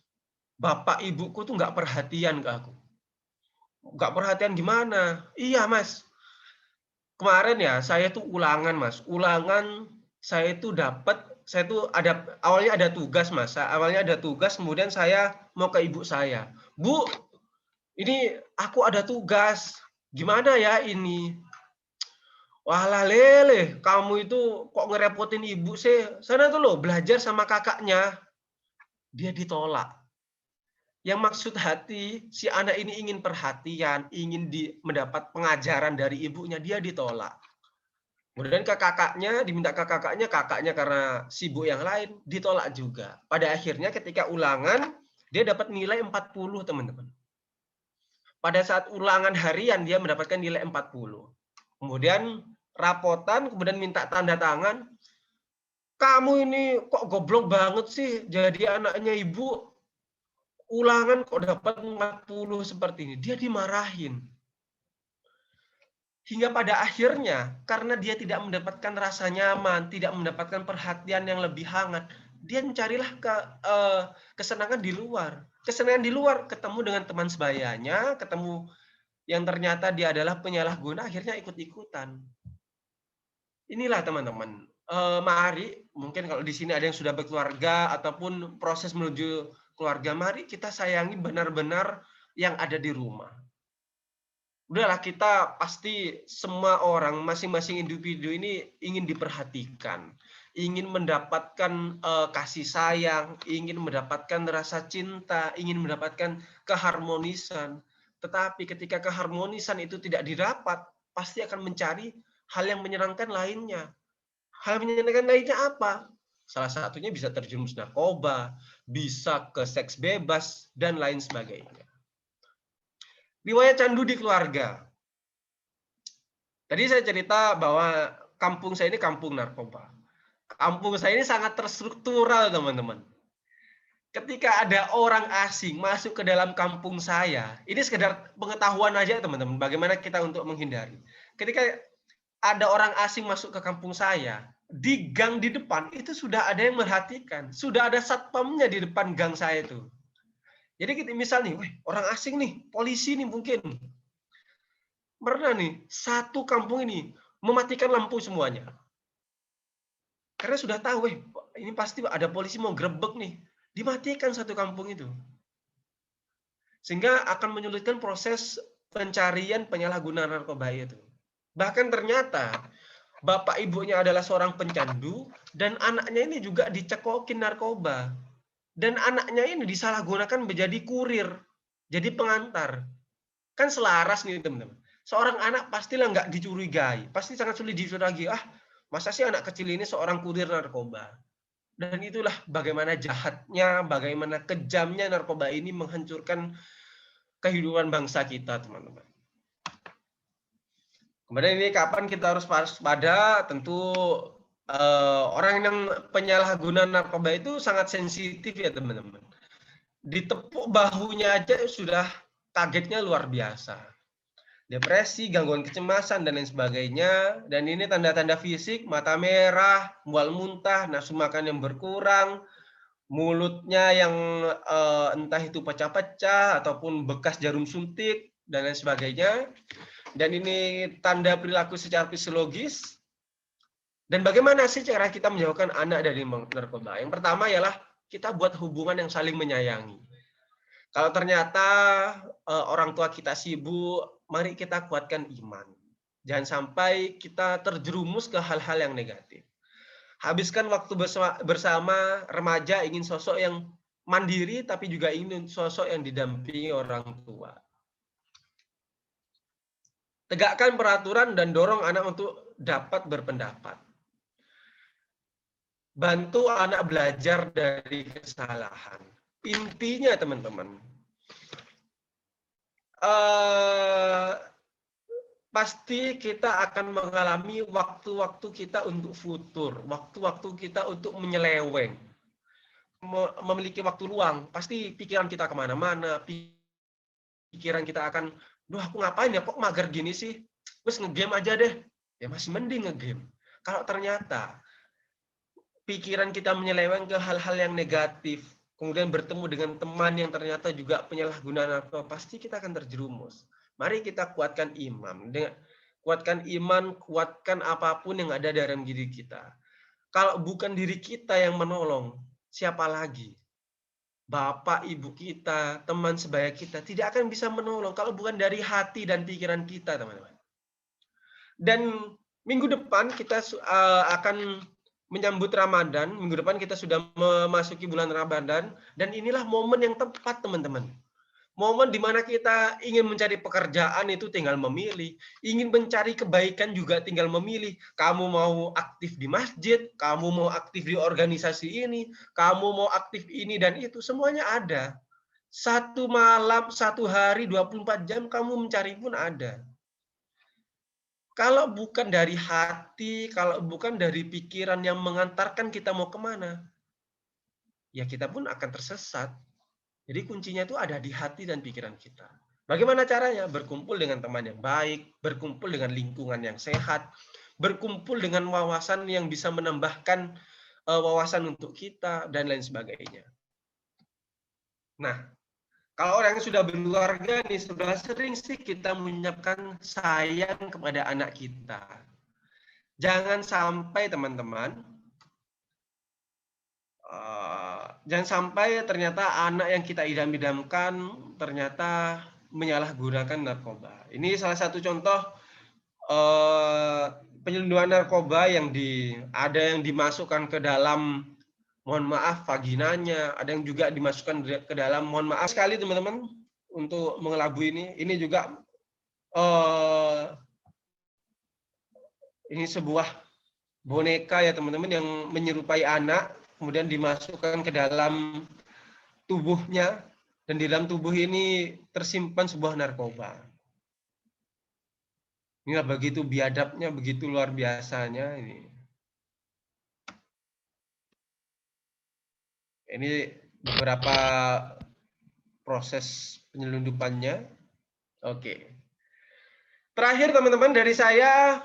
[SPEAKER 1] bapak ibuku tuh nggak perhatian ke aku. Nggak perhatian gimana? Iya Mas, kemarin ya saya tuh ulangan Mas, saya tuh awalnya ada tugas Mas, kemudian saya mau ke ibu saya. Bu, ini aku ada tugas, gimana ya ini? Walah lele, kamu itu kok ngerepotin ibu sih? Sana tuh loh, belajar sama kakaknya. Dia ditolak. Yang maksud hati, si anak ini ingin perhatian, ingin mendapat pengajaran dari ibunya, dia ditolak. Kemudian ke kakaknya, diminta ke kakaknya karena sibuk yang lain, ditolak juga. Pada akhirnya ketika ulangan, dia dapat nilai 40, teman-teman. Pada saat ulangan harian, dia mendapatkan nilai 40. Kemudian rapotan, kemudian minta tanda tangan. Kamu ini kok goblok banget sih, jadi anaknya ibu. Ulangan kok dapat 40 seperti ini. Dia dimarahin. Hingga pada akhirnya, karena dia tidak mendapatkan rasa nyaman, tidak mendapatkan perhatian yang lebih hangat, dia mencarilah kesenangan di luar. Kesenangan di luar, ketemu dengan teman sebayanya, ketemu yang ternyata dia adalah penyalahguna, akhirnya ikut-ikutan. Inilah teman-teman. Mari, mungkin kalau di sini ada yang sudah berkeluarga, ataupun proses menuju keluarga, mari kita sayangi benar-benar yang ada di rumah. Udahlah, kita pasti semua orang, masing-masing individu ini ingin diperhatikan, ingin mendapatkan kasih sayang, ingin mendapatkan rasa cinta, ingin mendapatkan keharmonisan. Tetapi ketika keharmonisan itu tidak didapat, pasti akan mencari hal yang menyenangkan lainnya. Hal yang menyenangkan lainnya apa? Salah satunya bisa terjerumus narkoba, bisa ke seks bebas, dan lain sebagainya. Riwayat candu di keluarga. Tadi saya cerita bahwa kampung saya ini kampung narkoba. Kampung saya ini sangat terstruktural, teman-teman. Ketika ada orang asing masuk ke dalam kampung saya, ini sekedar pengetahuan aja, teman-teman, bagaimana kita untuk menghindari. Ketika ada orang asing masuk ke kampung saya, di gang di depan itu sudah ada yang merhatikan, sudah ada satpamnya di depan gang saya itu. Jadi kita misalnya, orang asing nih, polisi nih mungkin. Pernah nih, satu kampung ini mematikan lampu semuanya. Karena sudah tahu, ini pasti ada polisi mau grebek nih. Dimatikan satu kampung itu. Sehingga akan menyulitkan proses pencarian penyalahguna narkoba itu. Bahkan ternyata, bapak ibunya adalah seorang pencandu, dan anaknya ini juga dicekokin narkoba. Dan anaknya ini disalahgunakan menjadi kurir, jadi pengantar. Kan selaras nih teman-teman. Seorang anak pastilah nggak dicurigai, pasti sangat sulit dicurigai. Masa sih anak kecil ini seorang kurir narkoba? Dan itulah bagaimana jahatnya, bagaimana kejamnya narkoba ini menghancurkan kehidupan bangsa kita, teman-teman. Kemudian ini kapan kita harus waspada? Tentu orang yang penyalahguna narkoba itu sangat sensitif ya, teman-teman. Ditepuk bahunya aja sudah kagetnya luar biasa. Depresi, gangguan kecemasan, dan lain sebagainya. Dan ini tanda-tanda fisik, mata merah, mual muntah, nafsu makan yang berkurang, mulutnya yang entah itu pecah-pecah, ataupun bekas jarum suntik, dan lain sebagainya. Dan ini tanda perilaku secara fisiologis. Dan bagaimana sih cara kita menjauhkan anak dari narkoba? Yang pertama ialah kita buat hubungan yang saling menyayangi. Kalau ternyata orang tua kita sibuk, mari kita kuatkan iman. Jangan sampai kita terjerumus ke hal-hal yang negatif. Habiskan waktu bersama remaja, ingin sosok yang mandiri, tapi juga ingin sosok yang didampingi orang tua. Tegakkan peraturan dan dorong anak untuk dapat berpendapat. Bantu anak belajar dari kesalahan. Intinya teman-teman, pasti kita akan mengalami waktu-waktu kita untuk futur, waktu-waktu kita untuk menyeleweng, memiliki waktu luang. Pasti pikiran kita kemana-mana, pikiran kita akan, duh aku ngapain ya, kok mager gini sih, terus ngegame aja deh, ya masih mending ngegame. Kalau ternyata pikiran kita menyeleweng ke hal-hal yang negatif, kemudian bertemu dengan teman yang ternyata juga penyalahguna narkoba, pasti kita akan terjerumus. Mari kita kuatkan iman. Kuatkan iman, kuatkan apapun yang ada dalam diri kita. Kalau bukan diri kita yang menolong, siapa lagi? Bapak, ibu kita, teman sebaya kita tidak akan bisa menolong kalau bukan dari hati dan pikiran kita, teman-teman. Dan minggu depan kita akan menyambut Ramadan. Minggu depan kita sudah memasuki bulan Ramadan, dan inilah momen yang tepat, teman-teman. Momen di mana kita ingin mencari pekerjaan itu tinggal memilih, ingin mencari kebaikan juga tinggal memilih. Kamu mau aktif di masjid, kamu mau aktif di organisasi ini, kamu mau aktif ini dan itu, semuanya ada. Satu malam, satu hari, 24 jam kamu mencari pun ada. Kalau bukan dari hati, kalau bukan dari pikiran yang mengantarkan kita mau kemana, ya kita pun akan tersesat. Jadi kuncinya itu ada di hati dan pikiran kita. Bagaimana caranya? Berkumpul dengan teman yang baik, berkumpul dengan lingkungan yang sehat, berkumpul dengan wawasan yang bisa menambahkan wawasan untuk kita, dan lain sebagainya. Nah, kalau orang yang sudah berkeluarga nih, sudah sering sih kita menyiapkan sayang kepada anak kita. Jangan sampai teman-teman, jangan sampai ternyata anak yang kita idam-idamkan ternyata menyalahgunakan narkoba. Ini salah satu contoh penyelundupan narkoba yang ada yang dimasukkan ke dalam, mohon maaf, vaginanya, ada yang juga dimasukkan ke dalam, mohon maaf sekali teman-teman untuk mengelabui ini. Ini juga ini sebuah boneka ya teman-teman yang menyerupai anak, kemudian dimasukkan ke dalam tubuhnya, dan di dalam tubuh ini tersimpan sebuah narkoba. Inilah begitu biadabnya, begitu luar biasanya ini. Ini beberapa proses penyelundupannya. Oke. Terakhir teman-teman dari saya,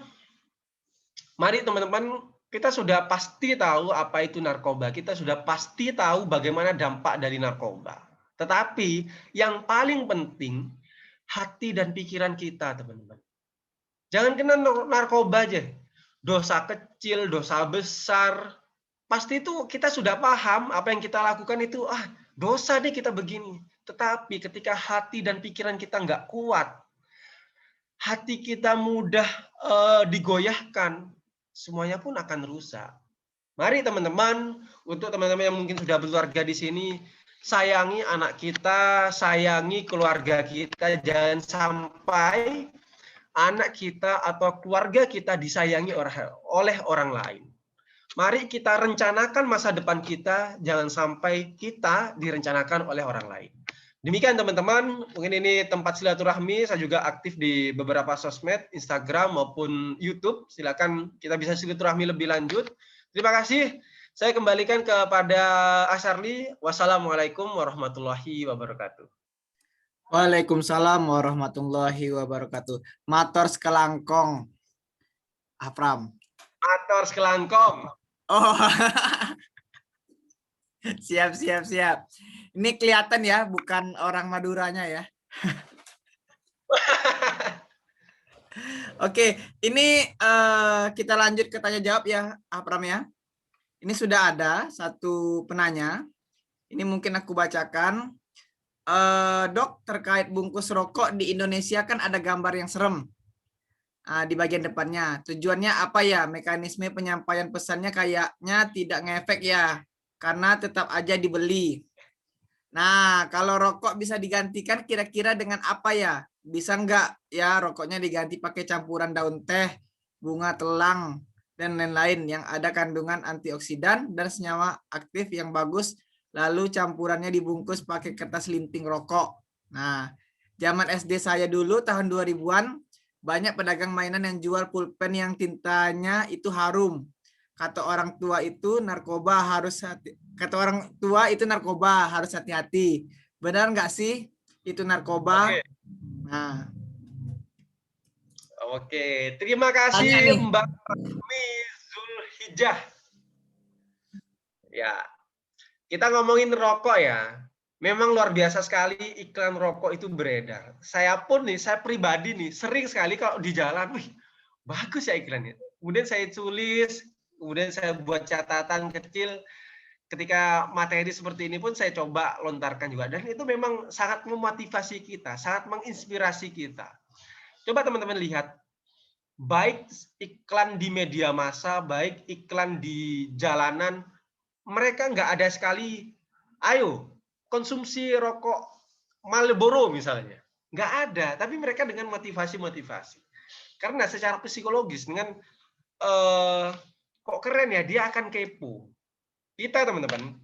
[SPEAKER 1] mari teman-teman, kita sudah pasti tahu apa itu narkoba. Kita sudah pasti tahu bagaimana dampak dari narkoba. Tetapi yang paling penting, hati dan pikiran kita, teman-teman. Jangan kena narkoba aja. Dosa kecil, dosa besar, pasti itu kita sudah paham apa yang kita lakukan itu, dosa deh kita begini. Tetapi ketika hati dan pikiran kita nggak kuat, hati kita mudah digoyahkan, semuanya pun akan rusak. Mari teman-teman, untuk teman-teman yang mungkin sudah berkeluarga di sini, sayangi anak kita, sayangi keluarga kita. Jangan sampai anak kita atau keluarga kita disayangi oleh orang lain. Mari kita rencanakan masa depan kita, jangan sampai kita direncanakan oleh orang lain. Demikian teman-teman, mungkin ini tempat silaturahmi, saya juga aktif di beberapa sosmed, Instagram maupun YouTube. Silakan kita bisa silaturahmi lebih lanjut. Terima kasih. Saya kembalikan kepada Asarli. Wassalamualaikum warahmatullahi wabarakatuh.
[SPEAKER 2] Waalaikumsalam warahmatullahi wabarakatuh. Matur sekelangkong. Apram.
[SPEAKER 1] Matur sekelangkong.
[SPEAKER 2] Oh. Siap. Ini kelihatan ya, bukan orang Maduranya ya. Oke, ini kita lanjut ke tanya jawab ya, Apram ya. Ini sudah ada satu penanya. Ini mungkin aku bacakan. Dok, terkait bungkus rokok di Indonesia kan ada gambar yang serem di bagian depannya. Tujuannya apa ya? Mekanisme penyampaian pesannya kayaknya tidak ngefek ya, karena tetap aja dibeli. Nah, kalau rokok bisa digantikan kira-kira dengan apa ya? Bisa nggak ya rokoknya diganti pakai campuran daun teh, bunga telang, dan lain-lain yang ada kandungan antioksidan dan senyawa aktif yang bagus, lalu campurannya dibungkus pakai kertas linting rokok. Nah, zaman SD saya dulu tahun 2000-an, banyak pedagang mainan yang jual pulpen yang tintanya itu harum. Kata orang tua itu narkoba harus hati-hati. Benar nggak sih itu narkoba?
[SPEAKER 1] Oke.
[SPEAKER 2] Nah,
[SPEAKER 1] Oke, terima kasih Mbak Zulhijjah. Ya, kita ngomongin rokok ya. Memang luar biasa sekali iklan rokok itu beredar. Saya pribadi nih, sering sekali kalau di jalan, wih, bagus ya iklannya. Kemudian saya tulis, kemudian saya buat catatan kecil. Ketika materi seperti ini pun saya coba lontarkan juga. Dan itu memang sangat memotivasi kita, sangat menginspirasi kita. Coba teman-teman lihat, baik iklan di media massa, baik iklan di jalanan, mereka nggak ada sekali, ayo konsumsi rokok Marlboro misalnya. Nggak ada, tapi mereka dengan motivasi-motivasi. Karena secara psikologis, dengan kok keren ya, dia akan kepo. Kita teman-teman,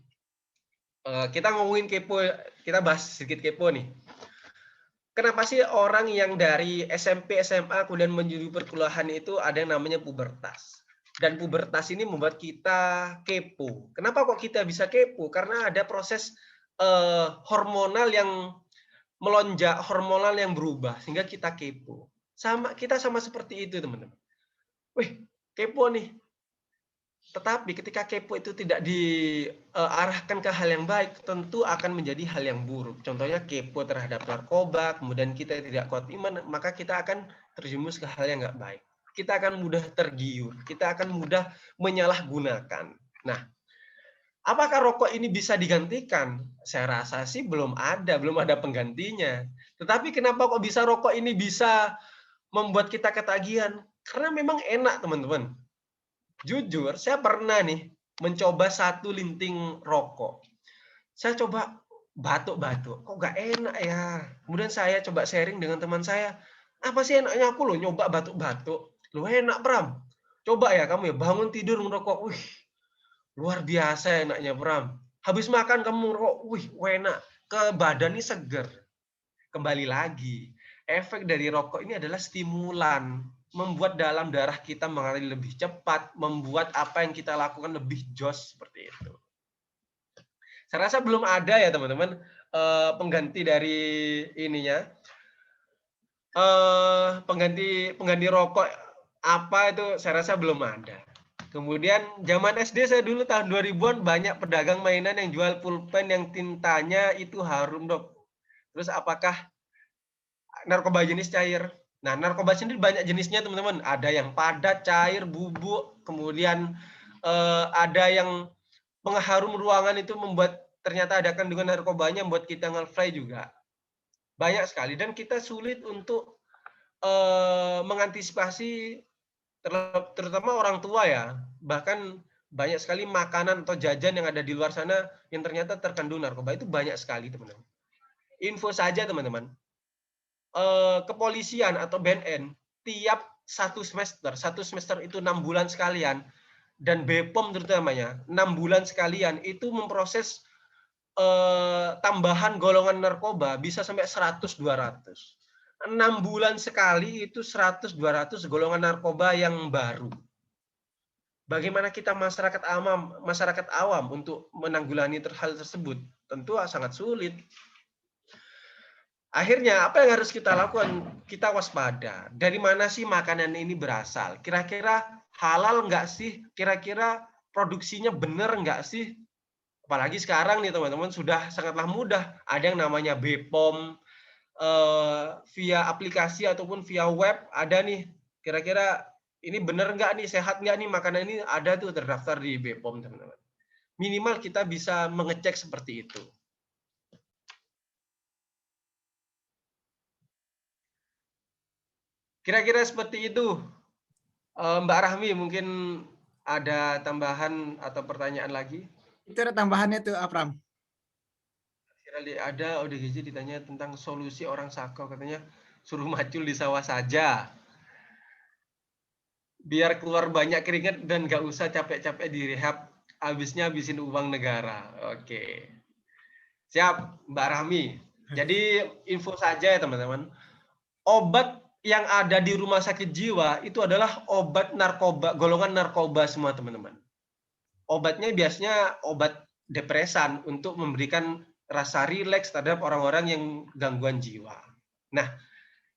[SPEAKER 1] kita ngomongin kepo, kita bahas sedikit kepo nih. Kenapa sih orang yang dari SMP, SMA, kemudian menuju perkuliahan itu ada yang namanya pubertas? Dan pubertas ini membuat kita kepo. Kenapa kok kita bisa kepo? Karena ada proses hormonal yang melonjak, hormonal yang berubah, sehingga kita kepo. Kita sama seperti itu, teman-teman. Wih, kepo nih. Tetapi ketika kepo itu tidak diarahkan ke hal yang baik, tentu akan menjadi hal yang buruk. Contohnya kepo terhadap narkoba, kemudian kita tidak kuat iman, maka kita akan terjerumus ke hal yang nggak baik. Kita akan mudah tergiur, kita akan mudah menyalahgunakan. Nah, apakah rokok ini bisa digantikan? Saya rasa sih belum ada penggantinya. Tetapi kenapa kok bisa rokok ini bisa membuat kita ketagihan? Karena memang enak, teman-teman. Jujur, saya pernah nih mencoba satu linting rokok. Saya coba batuk-batuk, kok nggak enak ya. Kemudian saya coba sharing dengan teman saya, apa sih enaknya aku loh nyoba batuk-batuk. Loh enak, Bram. Coba ya kamu ya, bangun tidur merokok. Wih, luar biasa enaknya, Bram. Habis makan kamu merokok, wih, enak. Ke badan ini seger. Kembali lagi, efek dari rokok ini adalah stimulan. Membuat dalam darah kita mengalir lebih cepat, membuat apa yang kita lakukan lebih jos seperti itu. Saya rasa belum ada ya teman-teman pengganti dari ininya, pengganti rokok apa itu saya rasa belum ada. Kemudian zaman SD saya dulu tahun 2000-an banyak pedagang mainan yang jual pulpen yang tintanya itu harum, Dok. Terus apakah narkoba jenis cair? Nah, narkoba sendiri banyak jenisnya, teman-teman. Ada yang padat, cair, bubuk, kemudian ada yang pengharum ruangan itu membuat ternyata ada kandungan narkobanya membuat kita nge-fly juga. Banyak sekali dan kita sulit untuk mengantisipasi, terutama orang tua ya. Bahkan banyak sekali makanan atau jajan yang ada di luar sana yang ternyata terkandung narkoba, itu banyak sekali, teman-teman. Info saja, teman-teman. Kepolisian atau BNN tiap satu semester itu 6 bulan sekalian, dan BPOM terutamanya 6 bulan sekalian itu memproses tambahan golongan narkoba bisa sampai 100-200. 6 bulan sekali itu 100-200 golongan narkoba yang baru. Bagaimana kita masyarakat awam untuk menanggulangi hal tersebut? Tentu sangat sulit. Akhirnya apa yang harus kita lakukan? Kita waspada. Dari mana sih makanan ini berasal? Kira-kira halal nggak sih? Kira-kira produksinya benar nggak sih? Apalagi sekarang nih teman-teman sudah sangatlah mudah. Ada yang namanya BPOM, via aplikasi ataupun via web ada nih. Kira-kira ini benar nggak nih, sehat nggak nih makanan ini, ada tuh terdaftar di BPOM teman-teman. Minimal kita bisa mengecek seperti itu. Kira-kira seperti itu. Mbak Rahmi mungkin ada tambahan atau pertanyaan lagi?
[SPEAKER 2] Itu ada tambahannya tuh, Apram.
[SPEAKER 1] Ada ODGJ ditanya tentang solusi orang sakau, katanya suruh macul di sawah saja. Biar keluar banyak keringat dan nggak usah capek-capek di rehab, habisnya habisin uang negara. Oke. Siap, Mbak Rahmi. Jadi info saja ya teman-teman. Obat yang ada di rumah sakit jiwa itu adalah obat narkoba, golongan narkoba semua teman-teman. Obatnya biasanya obat depresan untuk memberikan rasa rileks terhadap orang-orang yang gangguan jiwa. Nah,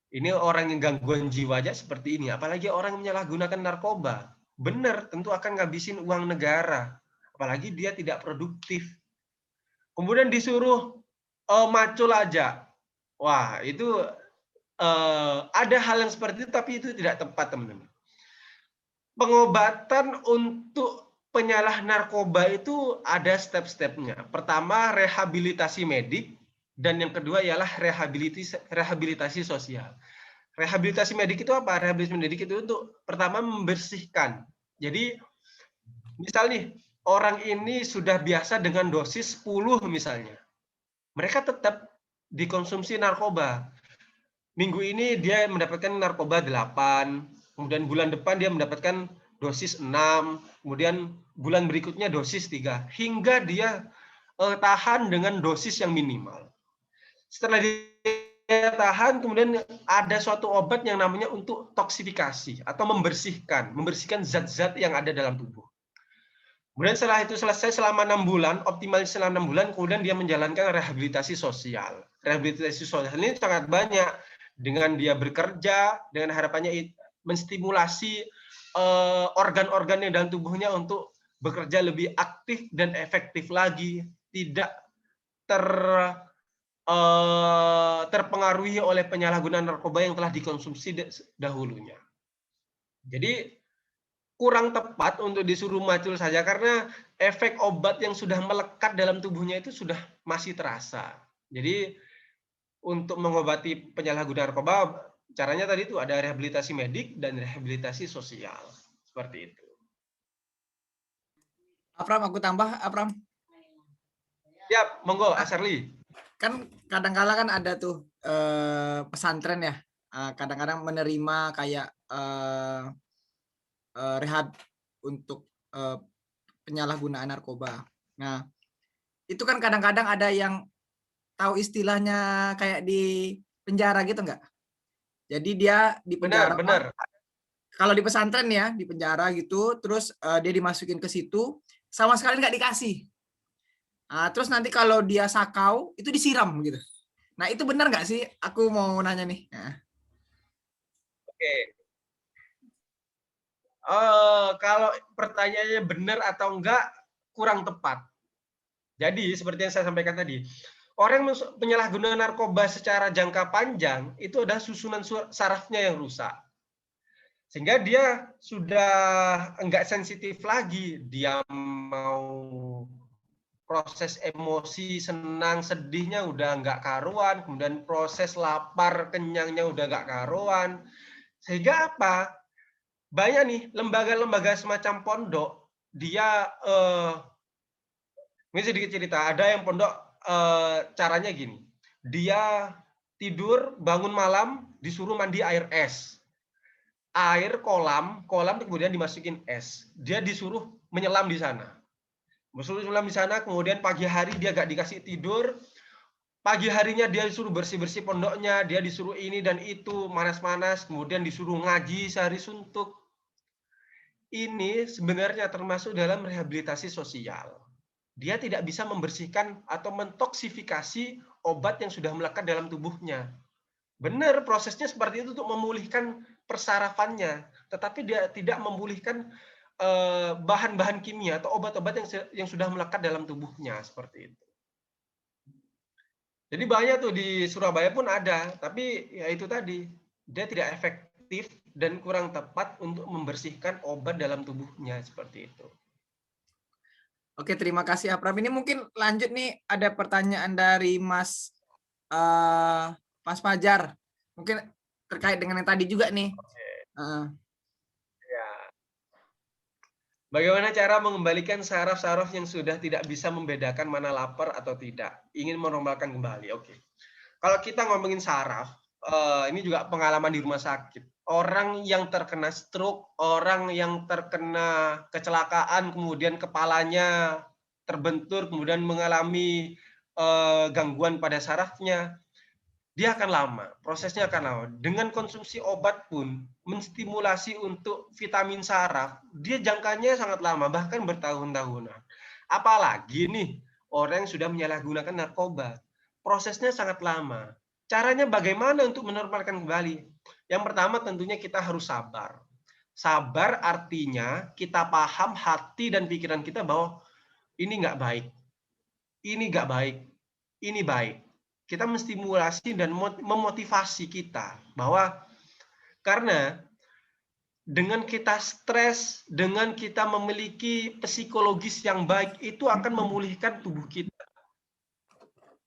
[SPEAKER 1] ini orang yang gangguan jiwa aja seperti ini, apalagi orang yang menyalahgunakan narkoba. Benar, tentu akan ngabisin uang negara, apalagi dia tidak produktif. Kemudian disuruh macul aja. Wah, itu ada hal yang seperti itu, tapi itu tidak tepat, teman-teman. Pengobatan untuk penyalah narkoba itu ada step-stepnya. Pertama, rehabilitasi medik, dan yang kedua ialah rehabilitasi sosial. Rehabilitasi medik itu apa? Rehabilitasi medik itu untuk pertama membersihkan. Jadi, misal nih, orang ini sudah biasa dengan dosis 10 misalnya. Mereka tetap dikonsumsi narkoba. Minggu ini dia mendapatkan narkoba 8, kemudian bulan depan dia mendapatkan dosis 6, kemudian bulan berikutnya dosis 3, hingga dia tahan dengan dosis yang minimal. Setelah dia tahan, kemudian ada suatu obat yang namanya untuk toksifikasi atau membersihkan zat-zat yang ada dalam tubuh. Kemudian setelah itu selesai selama 6 bulan, optimal selama 6 bulan, kemudian dia menjalankan rehabilitasi sosial. Rehabilitasi sosial ini sangat banyak, dengan dia bekerja, dengan harapannya menstimulasi organ-organ yang dalam tubuhnya untuk bekerja lebih aktif dan efektif lagi, tidak terpengaruhi oleh penyalahgunaan narkoba yang telah dikonsumsi dahulunya. Jadi kurang tepat untuk disuruh macul saja, karena efek obat yang sudah melekat dalam tubuhnya itu sudah masih terasa. Jadi untuk mengobati penyalahgunaan narkoba, caranya tadi itu ada rehabilitasi medik dan rehabilitasi sosial. Seperti itu.
[SPEAKER 2] Apram, aku tambah, Apram.
[SPEAKER 1] Siap, monggo, Asarli.
[SPEAKER 2] Kan kadang-kala kan ada tuh pesantren ya, kadang-kadang menerima kayak rehab untuk penyalahgunaan narkoba. Nah, itu kan kadang-kadang ada yang tahu istilahnya kayak di penjara gitu nggak? Jadi dia di penjara.
[SPEAKER 1] Benar.
[SPEAKER 2] Kalau di pesantren ya, di penjara gitu, terus dia dimasukin ke situ, sama sekali nggak dikasih. Terus nanti kalau dia sakau, itu disiram gitu. Nah, itu benar nggak sih? Aku mau nanya nih.
[SPEAKER 1] Oke. Kalau pertanyaannya benar atau enggak, kurang tepat. Jadi, seperti yang saya sampaikan tadi, orang yang penyalahgunaan narkoba secara jangka panjang, itu ada susunan sarafnya yang rusak. Sehingga dia sudah enggak sensitif lagi. Dia mau proses emosi, senang, sedihnya udah enggak karuan. Kemudian proses lapar, kenyangnya udah enggak karuan. Sehingga apa? Banyak nih lembaga-lembaga semacam pondok, dia ini sedikit cerita, ada yang pondok caranya gini, dia tidur bangun malam disuruh mandi air es, air kolam kemudian dimasukin es. Dia disuruh menyelam di sana. Menyelam di sana, kemudian pagi hari dia gak dikasih tidur. Pagi harinya dia disuruh bersih-bersih pondoknya, dia disuruh ini dan itu, manas-manas, kemudian disuruh ngaji sehari suntuk. Ini sebenarnya termasuk dalam rehabilitasi sosial. Dia tidak bisa membersihkan atau mentoksifikasi obat yang sudah melekat dalam tubuhnya. Benar, prosesnya seperti itu untuk memulihkan persarafannya, tetapi dia tidak memulihkan bahan-bahan kimia atau obat-obat yang sudah melekat dalam tubuhnya, seperti itu. Jadi banyak tuh di Surabaya pun ada, tapi ya itu tadi, dia tidak efektif dan kurang tepat untuk membersihkan obat dalam tubuhnya, seperti itu.
[SPEAKER 2] Oke, terima kasih Apram. Ini mungkin lanjut nih, ada pertanyaan dari Mas Fajar. Mungkin terkait dengan yang tadi juga nih.
[SPEAKER 1] Ya. Bagaimana cara mengembalikan saraf-saraf yang sudah tidak bisa membedakan mana lapar atau tidak? Ingin menormalkan kembali. Oke. Kalau kita ngomongin saraf, ini juga pengalaman di rumah sakit. Orang yang terkena stroke, orang yang terkena kecelakaan, kemudian kepalanya terbentur, kemudian mengalami gangguan pada sarafnya, dia akan lama, prosesnya akan lama. Dengan konsumsi obat pun, menstimulasi untuk vitamin saraf, dia jangkanya sangat lama, bahkan bertahun-tahunan. Apalagi nih, orang yang sudah menyalahgunakan narkoba, prosesnya sangat lama. Caranya bagaimana untuk menormalkan kembali? Yang pertama tentunya kita harus sabar. Sabar artinya kita paham hati dan pikiran kita bahwa ini nggak baik, ini nggak baik, ini baik. Kita menstimulasi dan memotivasi kita bahwa karena dengan kita stres, dengan kita memiliki psikologis yang baik, itu akan memulihkan tubuh kita.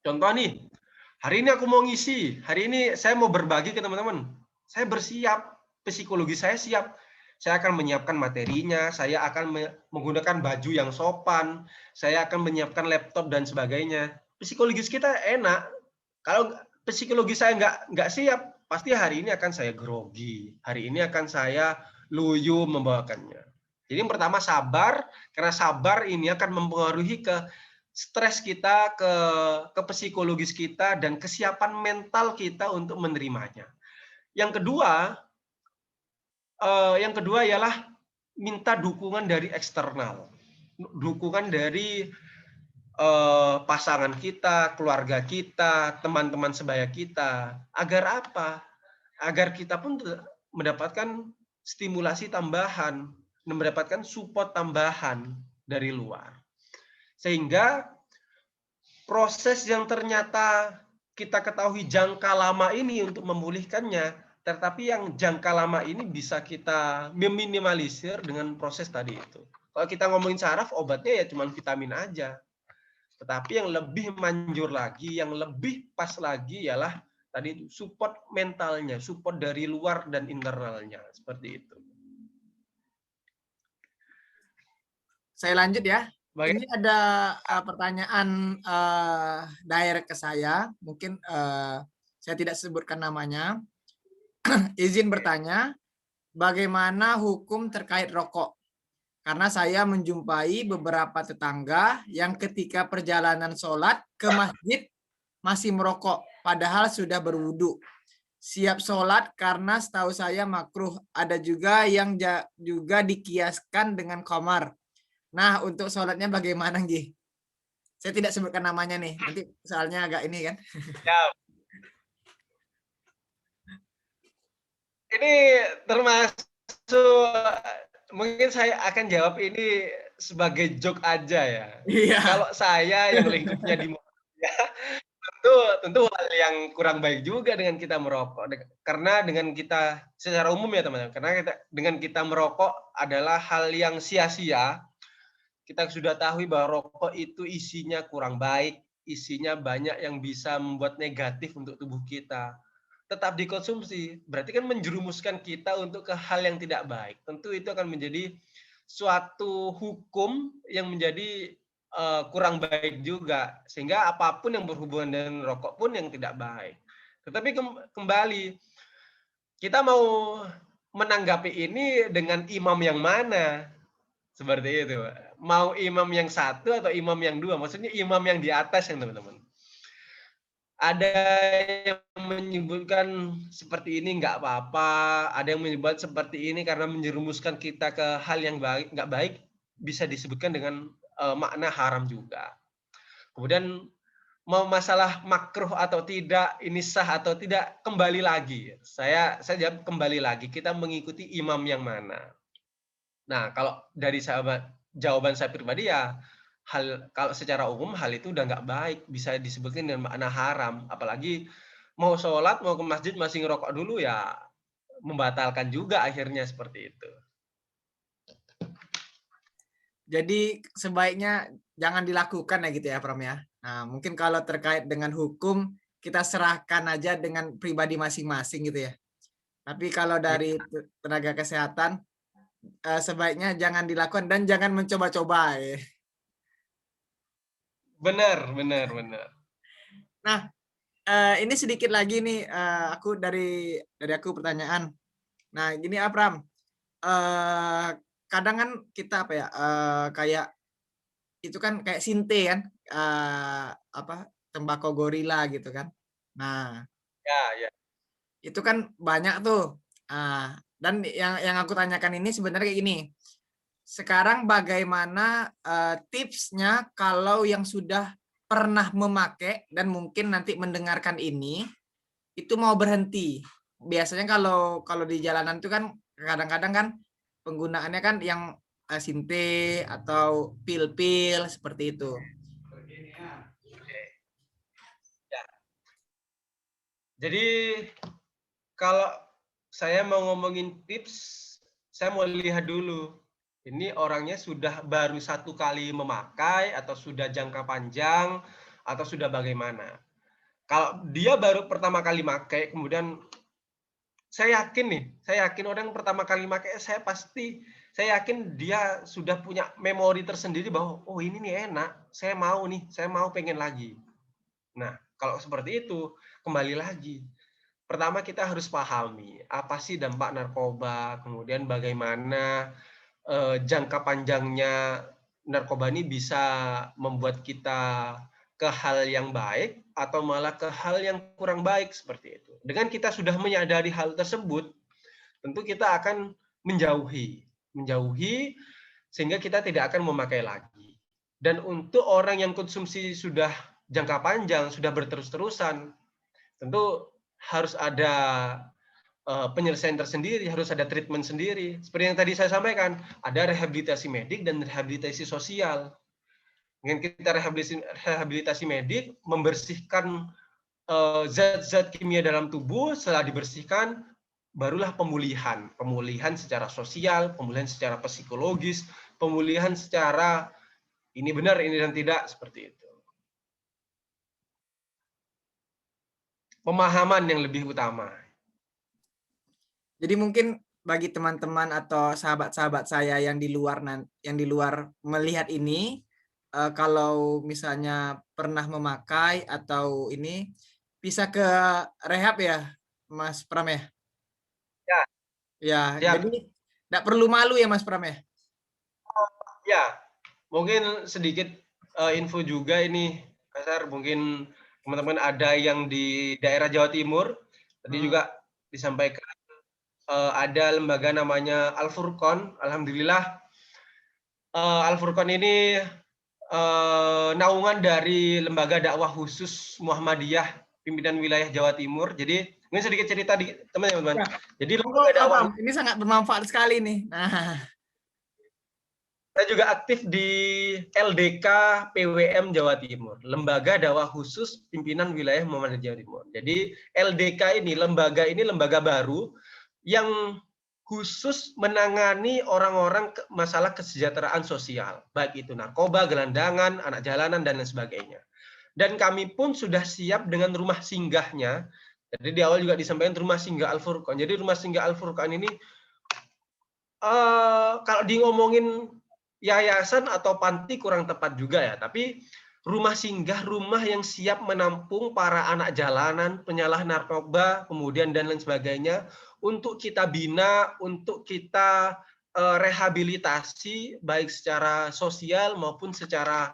[SPEAKER 1] Contoh nih, hari ini aku mau ngisi, hari ini saya mau berbagi ke teman-teman. Saya bersiap, psikologi saya siap. Saya akan menyiapkan materinya, saya akan menggunakan baju yang sopan, saya akan menyiapkan laptop dan sebagainya. Psikologis kita enak. Kalau psikologi saya nggak siap, pasti hari ini akan saya grogi. Hari ini akan saya loyo membawakannya. Jadi yang pertama sabar, karena sabar ini akan mempengaruhi ke stres kita, ke psikologis kita, dan kesiapan mental kita untuk menerimanya. Yang kedua ialah minta dukungan dari eksternal. Dukungan dari pasangan kita, keluarga kita, teman-teman sebaya kita. Agar apa? Agar kita pun mendapatkan stimulasi tambahan, mendapatkan support tambahan dari luar. Sehingga proses yang ternyata kita ketahui jangka lama ini untuk memulihkannya, tetapi yang jangka lama ini bisa kita meminimalisir dengan proses tadi itu. Kalau kita ngomongin saraf, obatnya ya cuma vitamin aja. Tetapi yang lebih manjur lagi, yang lebih pas lagi ialah tadi itu support mentalnya, support dari luar dan internalnya, seperti itu.
[SPEAKER 2] Saya lanjut ya. Ini ada pertanyaan direct ke saya, mungkin saya tidak sebutkan namanya. Izin bertanya, bagaimana hukum terkait rokok? Karena saya menjumpai beberapa tetangga yang ketika perjalanan sholat ke masjid masih merokok, padahal sudah berwudu. Siap sholat karena setahu saya makruh. Ada juga yang juga dikiaskan dengan khamar. Nah, untuk sholatnya bagaimana, Nggih? Saya tidak sebutkan namanya nih, nanti soalnya agak ini kan.
[SPEAKER 1] Ya. Ini termasuk, mungkin saya akan jawab ini sebagai joke aja ya.
[SPEAKER 2] Iya.
[SPEAKER 1] Kalau saya yang lingkupnya di ya, tentu hal yang kurang baik juga dengan kita merokok. Karena dengan kita secara umum ya teman-teman, karena dengan kita merokok adalah hal yang sia-sia. Kita sudah tahu bahwa rokok itu isinya kurang baik, isinya banyak yang bisa membuat negatif untuk tubuh kita. Tetap dikonsumsi, berarti kan menjerumuskan kita untuk ke hal yang tidak baik. Tentu itu akan menjadi suatu hukum yang menjadi kurang baik juga. Sehingga apapun yang berhubungan dengan rokok pun yang tidak baik. Tetapi kembali, kita mau menanggapi ini dengan imam yang mana? Seperti itu. Mau imam yang satu atau imam yang dua? Maksudnya imam yang di atas yang teman-teman. Ada yang menyebutkan seperti ini nggak apa-apa, ada yang menyebut seperti ini karena menjerumuskan kita ke hal yang baik, nggak baik, bisa disebutkan dengan makna haram juga. Kemudian mau masalah makruh atau tidak, ini sah atau tidak, kembali lagi. Saya jawab kembali lagi, kita mengikuti imam yang mana. Nah, kalau dari jawaban saya pribadi ya, kalau secara umum hal itu udah nggak baik, bisa disebutkan dengan makna haram. Apalagi mau sholat, mau ke masjid masih ngerokok dulu ya, membatalkan juga akhirnya seperti itu.
[SPEAKER 2] Jadi sebaiknya jangan dilakukan ya gitu ya Pram ya. Nah, mungkin kalau terkait dengan hukum kita serahkan aja dengan pribadi masing-masing gitu ya. Tapi kalau dari tenaga kesehatan sebaiknya jangan dilakukan dan jangan mencoba-coba ya.
[SPEAKER 1] Benar.
[SPEAKER 2] Nah, ini sedikit lagi nih aku dari aku pertanyaan. Nah, gini Pram. Kadang kan kita apa ya kayak itu kan kayak sinte kan tembakau gorila gitu kan. Nah,
[SPEAKER 1] Ya.
[SPEAKER 2] itu kan banyak tuh. Dan yang aku tanyakan ini sebenarnya kayak gini. Sekarang bagaimana tipsnya kalau yang sudah pernah memakai dan mungkin nanti mendengarkan ini itu mau berhenti? Biasanya kalau di jalanan itu kan kadang-kadang kan penggunaannya kan yang sinte atau pil-pil seperti itu.
[SPEAKER 1] Ya. Jadi kalau saya mau ngomongin tips, saya mau lihat dulu. Ini orangnya sudah baru satu kali memakai atau sudah jangka panjang atau sudah bagaimana. Kalau dia baru pertama kali pakai, kemudian saya yakin orang pertama kali pakai, saya yakin dia sudah punya memori tersendiri bahwa oh ini nih enak, saya mau pengen lagi. Nah, kalau seperti itu kembali lagi. Pertama kita harus pahami apa sih dampak narkoba, kemudian bagaimana jangka panjangnya narkoba ini bisa membuat kita ke hal yang baik atau malah ke hal yang kurang baik seperti itu. Dengan kita sudah menyadari hal tersebut, tentu kita akan menjauhi sehingga kita tidak akan memakai lagi. Dan untuk orang yang konsumsi sudah jangka panjang, sudah berterus-terusan, tentu harus ada penyelesaian tersendiri, harus ada treatment sendiri. Seperti yang tadi saya sampaikan, ada rehabilitasi medik dan rehabilitasi sosial. Dengan kita rehabilitasi medik, membersihkan zat-zat kimia dalam tubuh, setelah dibersihkan, barulah pemulihan. Pemulihan secara sosial, pemulihan secara psikologis, pemulihan secara ini benar, ini dan tidak, seperti itu. Pemahaman yang lebih utama.
[SPEAKER 2] Jadi mungkin bagi teman-teman atau sahabat-sahabat saya yang di luar melihat ini, kalau misalnya pernah memakai atau ini bisa ke rehab ya, Mas Pram ya?
[SPEAKER 1] Ya.
[SPEAKER 2] Ya, jadi tidak perlu malu ya Mas Pram ya?
[SPEAKER 1] Ya, mungkin sedikit info juga ini, Kasar, mungkin teman-teman ada yang di daerah Jawa Timur, tadi juga disampaikan ada lembaga namanya Al-Furqan. Alhamdulillah Al-Furqan ini naungan dari lembaga dakwah khusus Muhammadiyah pimpinan wilayah Jawa Timur. Jadi ini sedikit cerita di teman-teman. Ya. Jadi lembaga dakwah
[SPEAKER 2] ini sangat bermanfaat sekali nih. Nah,
[SPEAKER 1] saya juga aktif di LDK PWM Jawa Timur, Lembaga Dakwah Khusus Pimpinan Wilayah Muhammadiyah Jawa Timur. Jadi LDK ini lembaga baru yang khusus menangani orang-orang masalah kesejahteraan sosial, baik itu narkoba, gelandangan, anak jalanan, dan lain sebagainya. Dan kami pun sudah siap dengan rumah singgahnya. Jadi di awal juga disampaikan rumah singgah Al-Furqan. Jadi rumah singgah Al-Furqan ini kalau di ngomongin yayasan atau panti kurang tepat juga ya, tapi rumah singgah, rumah yang siap menampung para anak jalanan, penyalahkan narkoba, kemudian dan lain sebagainya, untuk kita bina, untuk kita rehabilitasi, baik secara sosial maupun secara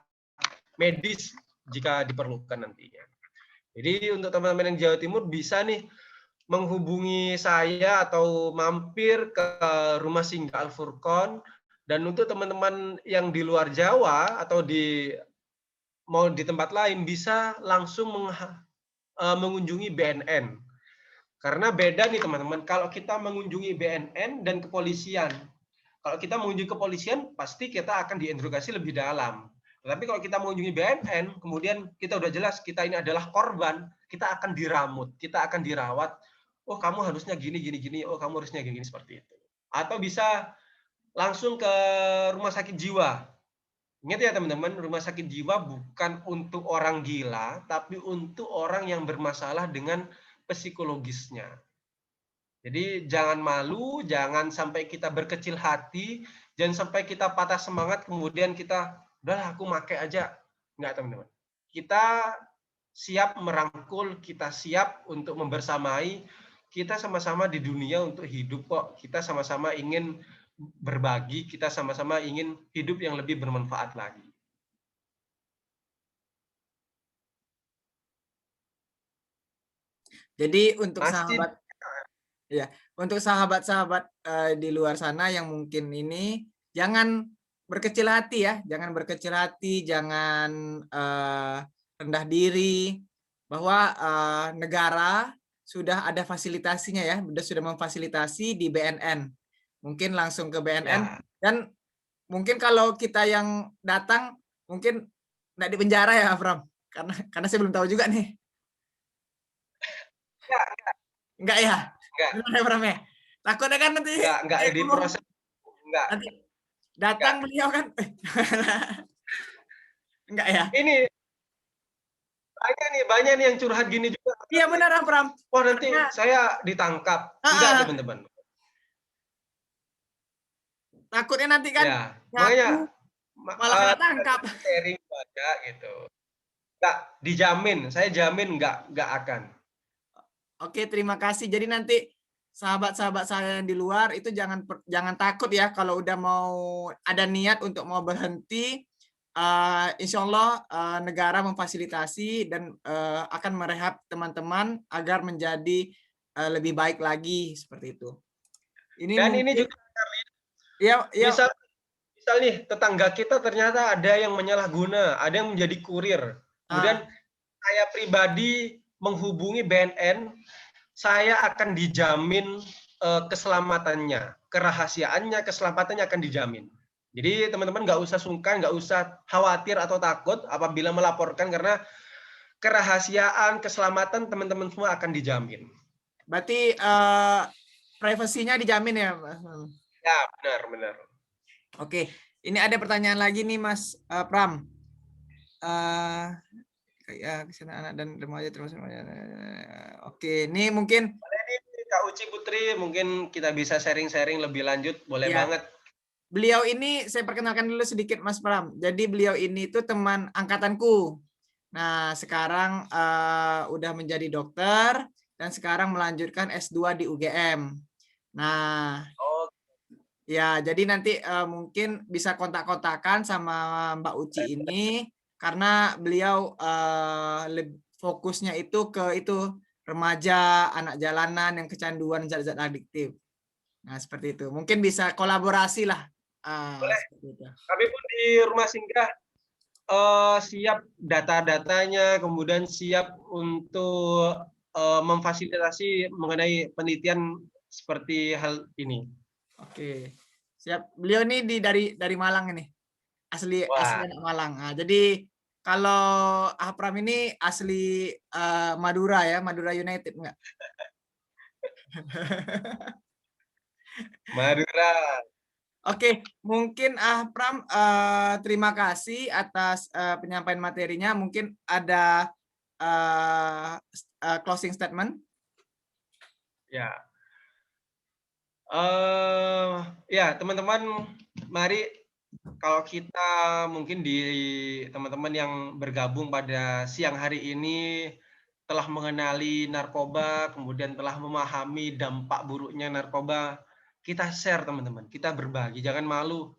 [SPEAKER 1] medis jika diperlukan nantinya. Jadi untuk teman-teman yang Jawa Timur bisa nih menghubungi saya atau mampir ke rumah singgah Al Furqon. Dan untuk teman-teman yang di luar Jawa atau mau di tempat lain bisa langsung mengunjungi BNN. Karena beda nih teman-teman, kalau kita mengunjungi BNN dan kepolisian. Kalau kita mengunjungi kepolisian, pasti kita akan diinterogasi lebih dalam. Tapi kalau kita mengunjungi BNN, kemudian kita udah jelas kita ini adalah korban, kita akan diramut, kita akan dirawat. Oh, kamu harusnya gini, gini, gini. Oh, kamu harusnya gini, seperti itu. Atau bisa langsung ke rumah sakit jiwa. Ingat ya teman-teman, rumah sakit jiwa bukan untuk orang gila, tapi untuk orang yang bermasalah dengan psikologisnya. Jadi jangan malu, jangan sampai kita berkecil hati, jangan sampai kita patah semangat, kemudian kita, udahlah aku make aja. Enggak teman-teman. Kita siap merangkul, kita siap untuk membersamai, kita sama-sama di dunia untuk hidup kok. Kita sama-sama ingin berbagi, kita sama-sama ingin hidup yang lebih bermanfaat lagi.
[SPEAKER 2] Jadi untuk
[SPEAKER 1] Masih
[SPEAKER 2] sahabat, ya, untuk sahabat-sahabat di luar sana yang mungkin ini, jangan berkecil hati ya, jangan berkecil hati, jangan rendah diri, bahwa negara sudah ada fasilitasinya ya, sudah memfasilitasi di BNN. Mungkin langsung ke BNN
[SPEAKER 1] ya.
[SPEAKER 2] Dan mungkin kalau kita yang datang mungkin nggak di penjara ya, Afram, karena saya belum tahu juga nih. Enggak ya?
[SPEAKER 1] Enggak.
[SPEAKER 2] Gimana ya, Afram ya? Takutnya kan nanti
[SPEAKER 1] Enggak di proses. Enggak.
[SPEAKER 2] Nanti datang beliau kan. Enggak ya?
[SPEAKER 1] Ini banyak nih yang curhat gini juga.
[SPEAKER 2] Iya benar, Afram.
[SPEAKER 1] Wah, nanti saya ditangkap. Enggak, teman-teman.
[SPEAKER 2] Takutnya nanti kan
[SPEAKER 1] Ya, makanya
[SPEAKER 2] malah kena tangkap.
[SPEAKER 1] Sharing aja gitu. Enggak dijamin, saya jamin enggak akan.
[SPEAKER 2] Oke, terima kasih. Jadi nanti sahabat-sahabat saya yang di luar itu jangan takut ya kalau udah mau ada niat untuk mau berhenti. Insya Allah negara memfasilitasi dan akan merehab teman-teman agar menjadi lebih baik lagi seperti itu. Ini juga ya.
[SPEAKER 1] Misal nih tetangga kita ternyata ada yang menyalahguna, ada yang menjadi kurir. Kemudian saya pribadi menghubungi BNN, saya akan dijamin keselamatannya, kerahasiaannya, keselamatannya akan dijamin. Jadi teman-teman nggak usah sungkan, nggak usah khawatir atau takut apabila melaporkan, karena kerahasiaan, keselamatan teman-teman semua akan dijamin.
[SPEAKER 2] Berarti privasinya dijamin ya, Mas?
[SPEAKER 1] Ya, benar.
[SPEAKER 2] Oke, ini ada pertanyaan lagi nih, Mas Pram. Ya, kesana anak dan remaja termasuk. Oke, ini mungkin
[SPEAKER 1] Kak Uci Putri, mungkin kita bisa sharing-sharing lebih lanjut, boleh
[SPEAKER 2] ya.
[SPEAKER 1] banget.
[SPEAKER 2] Beliau ini saya perkenalkan dulu sedikit, Mas Pram. Jadi beliau ini tuh teman angkatanku. Nah, sekarang udah menjadi dokter dan sekarang melanjutkan S2 di UGM. Nah, ya jadi nanti mungkin bisa kontak-kontakan sama Mbak Uci ini karena beliau fokusnya itu ke remaja, anak jalanan yang kecanduan zat-zat adiktif. Nah, seperti itu. Mungkin bisa kolaborasi lah.
[SPEAKER 1] Boleh. Kami pun di rumah singgah siap data-datanya, kemudian siap untuk memfasilitasi mengenai penelitian seperti hal ini.
[SPEAKER 2] Oke, siap. Beliau ini dari Malang ini, asli anak Malang. Nah, jadi kalau Ahpram ini asli Madura ya, Madura United enggak?
[SPEAKER 1] Madura.
[SPEAKER 2] Oke, mungkin Ahpram terima kasih atas penyampaian materinya. Mungkin ada closing statement.
[SPEAKER 1] Ya. Ya, teman-teman, mari kalau kita mungkin di teman-teman yang bergabung pada siang hari ini telah mengenali narkoba, kemudian telah memahami dampak buruknya narkoba, kita share teman-teman, kita berbagi, jangan malu.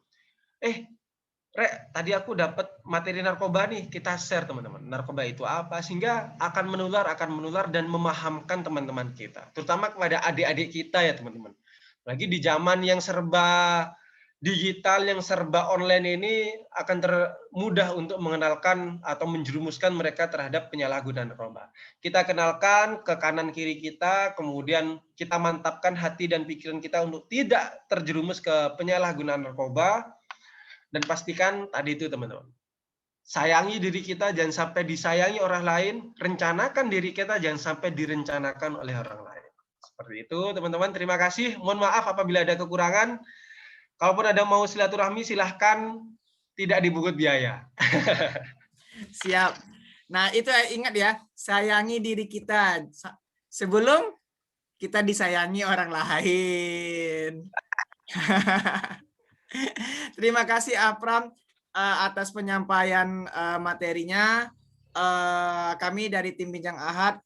[SPEAKER 1] Rek, tadi aku dapat materi narkoba nih, kita share teman-teman. Narkoba itu apa? Sehingga akan menular dan memahamkan teman-teman kita. Terutama kepada adik-adik kita ya teman-teman. Lagi di zaman yang serba digital, yang serba online ini akan mudah untuk mengenalkan atau menjerumuskan mereka terhadap penyalahgunaan narkoba. Kita kenalkan ke kanan kiri kita, kemudian kita mantapkan hati dan pikiran kita untuk tidak terjerumus ke penyalahgunaan narkoba. Dan pastikan tadi itu teman-teman, sayangi diri kita, jangan sampai disayangi orang lain, rencanakan diri kita, jangan sampai direncanakan oleh orang lain. Seperti itu teman-teman, terima kasih. Mohon maaf apabila ada kekurangan. Kalaupun ada mau silaturahmi, silahkan, tidak dibungut biaya.
[SPEAKER 2] Siap. Nah, itu ingat ya, sayangi diri kita sebelum kita disayangi orang lain. Terima kasih Apram atas penyampaian materinya. Kami dari tim Bincang Ahad,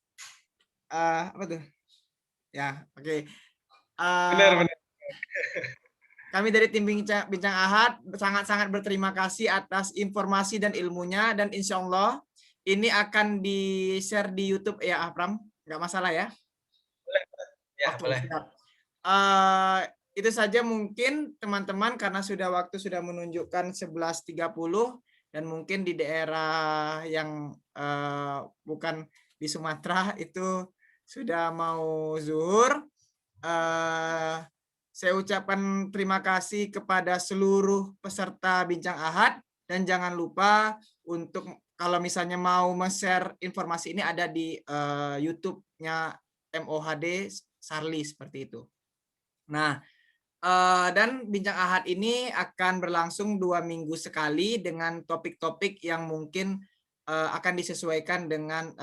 [SPEAKER 2] apa tuh? Ya, oke.
[SPEAKER 1] Benar.
[SPEAKER 2] Kami dari tim Bincang Ahad sangat-sangat berterima kasih atas informasi dan ilmunya, dan insya Allah ini akan di-share di YouTube ya Apram, nggak masalah ya?
[SPEAKER 1] Ya, boleh.
[SPEAKER 2] Itu saja mungkin teman-teman, karena waktu sudah menunjukkan 11.30 dan mungkin di daerah yang bukan di Sumatera itu sudah mau zuhur. Saya ucapkan terima kasih kepada seluruh peserta Bincang Ahad, dan jangan lupa untuk kalau misalnya mau share informasi ini ada di YouTube-nya MOHD Sarli seperti itu. Nah, dan Bincang Ahad ini akan berlangsung 2 minggu sekali dengan topik-topik yang mungkin akan disesuaikan dengan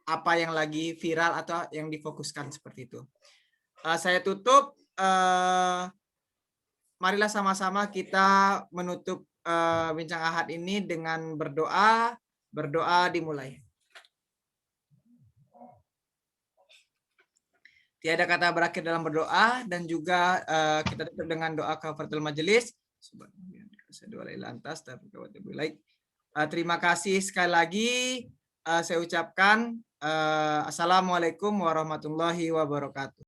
[SPEAKER 2] apa yang lagi viral atau yang difokuskan seperti itu. Saya tutup. Marilah sama-sama kita menutup Bincang Ahad ini dengan berdoa. Berdoa dimulai. Tiada kata berakhir dalam berdoa, dan juga kita tutup dengan doa kafaratul majelis. Terima kasih sekali lagi. Saya ucapkan assalamualaikum warahmatullahi wabarakatuh.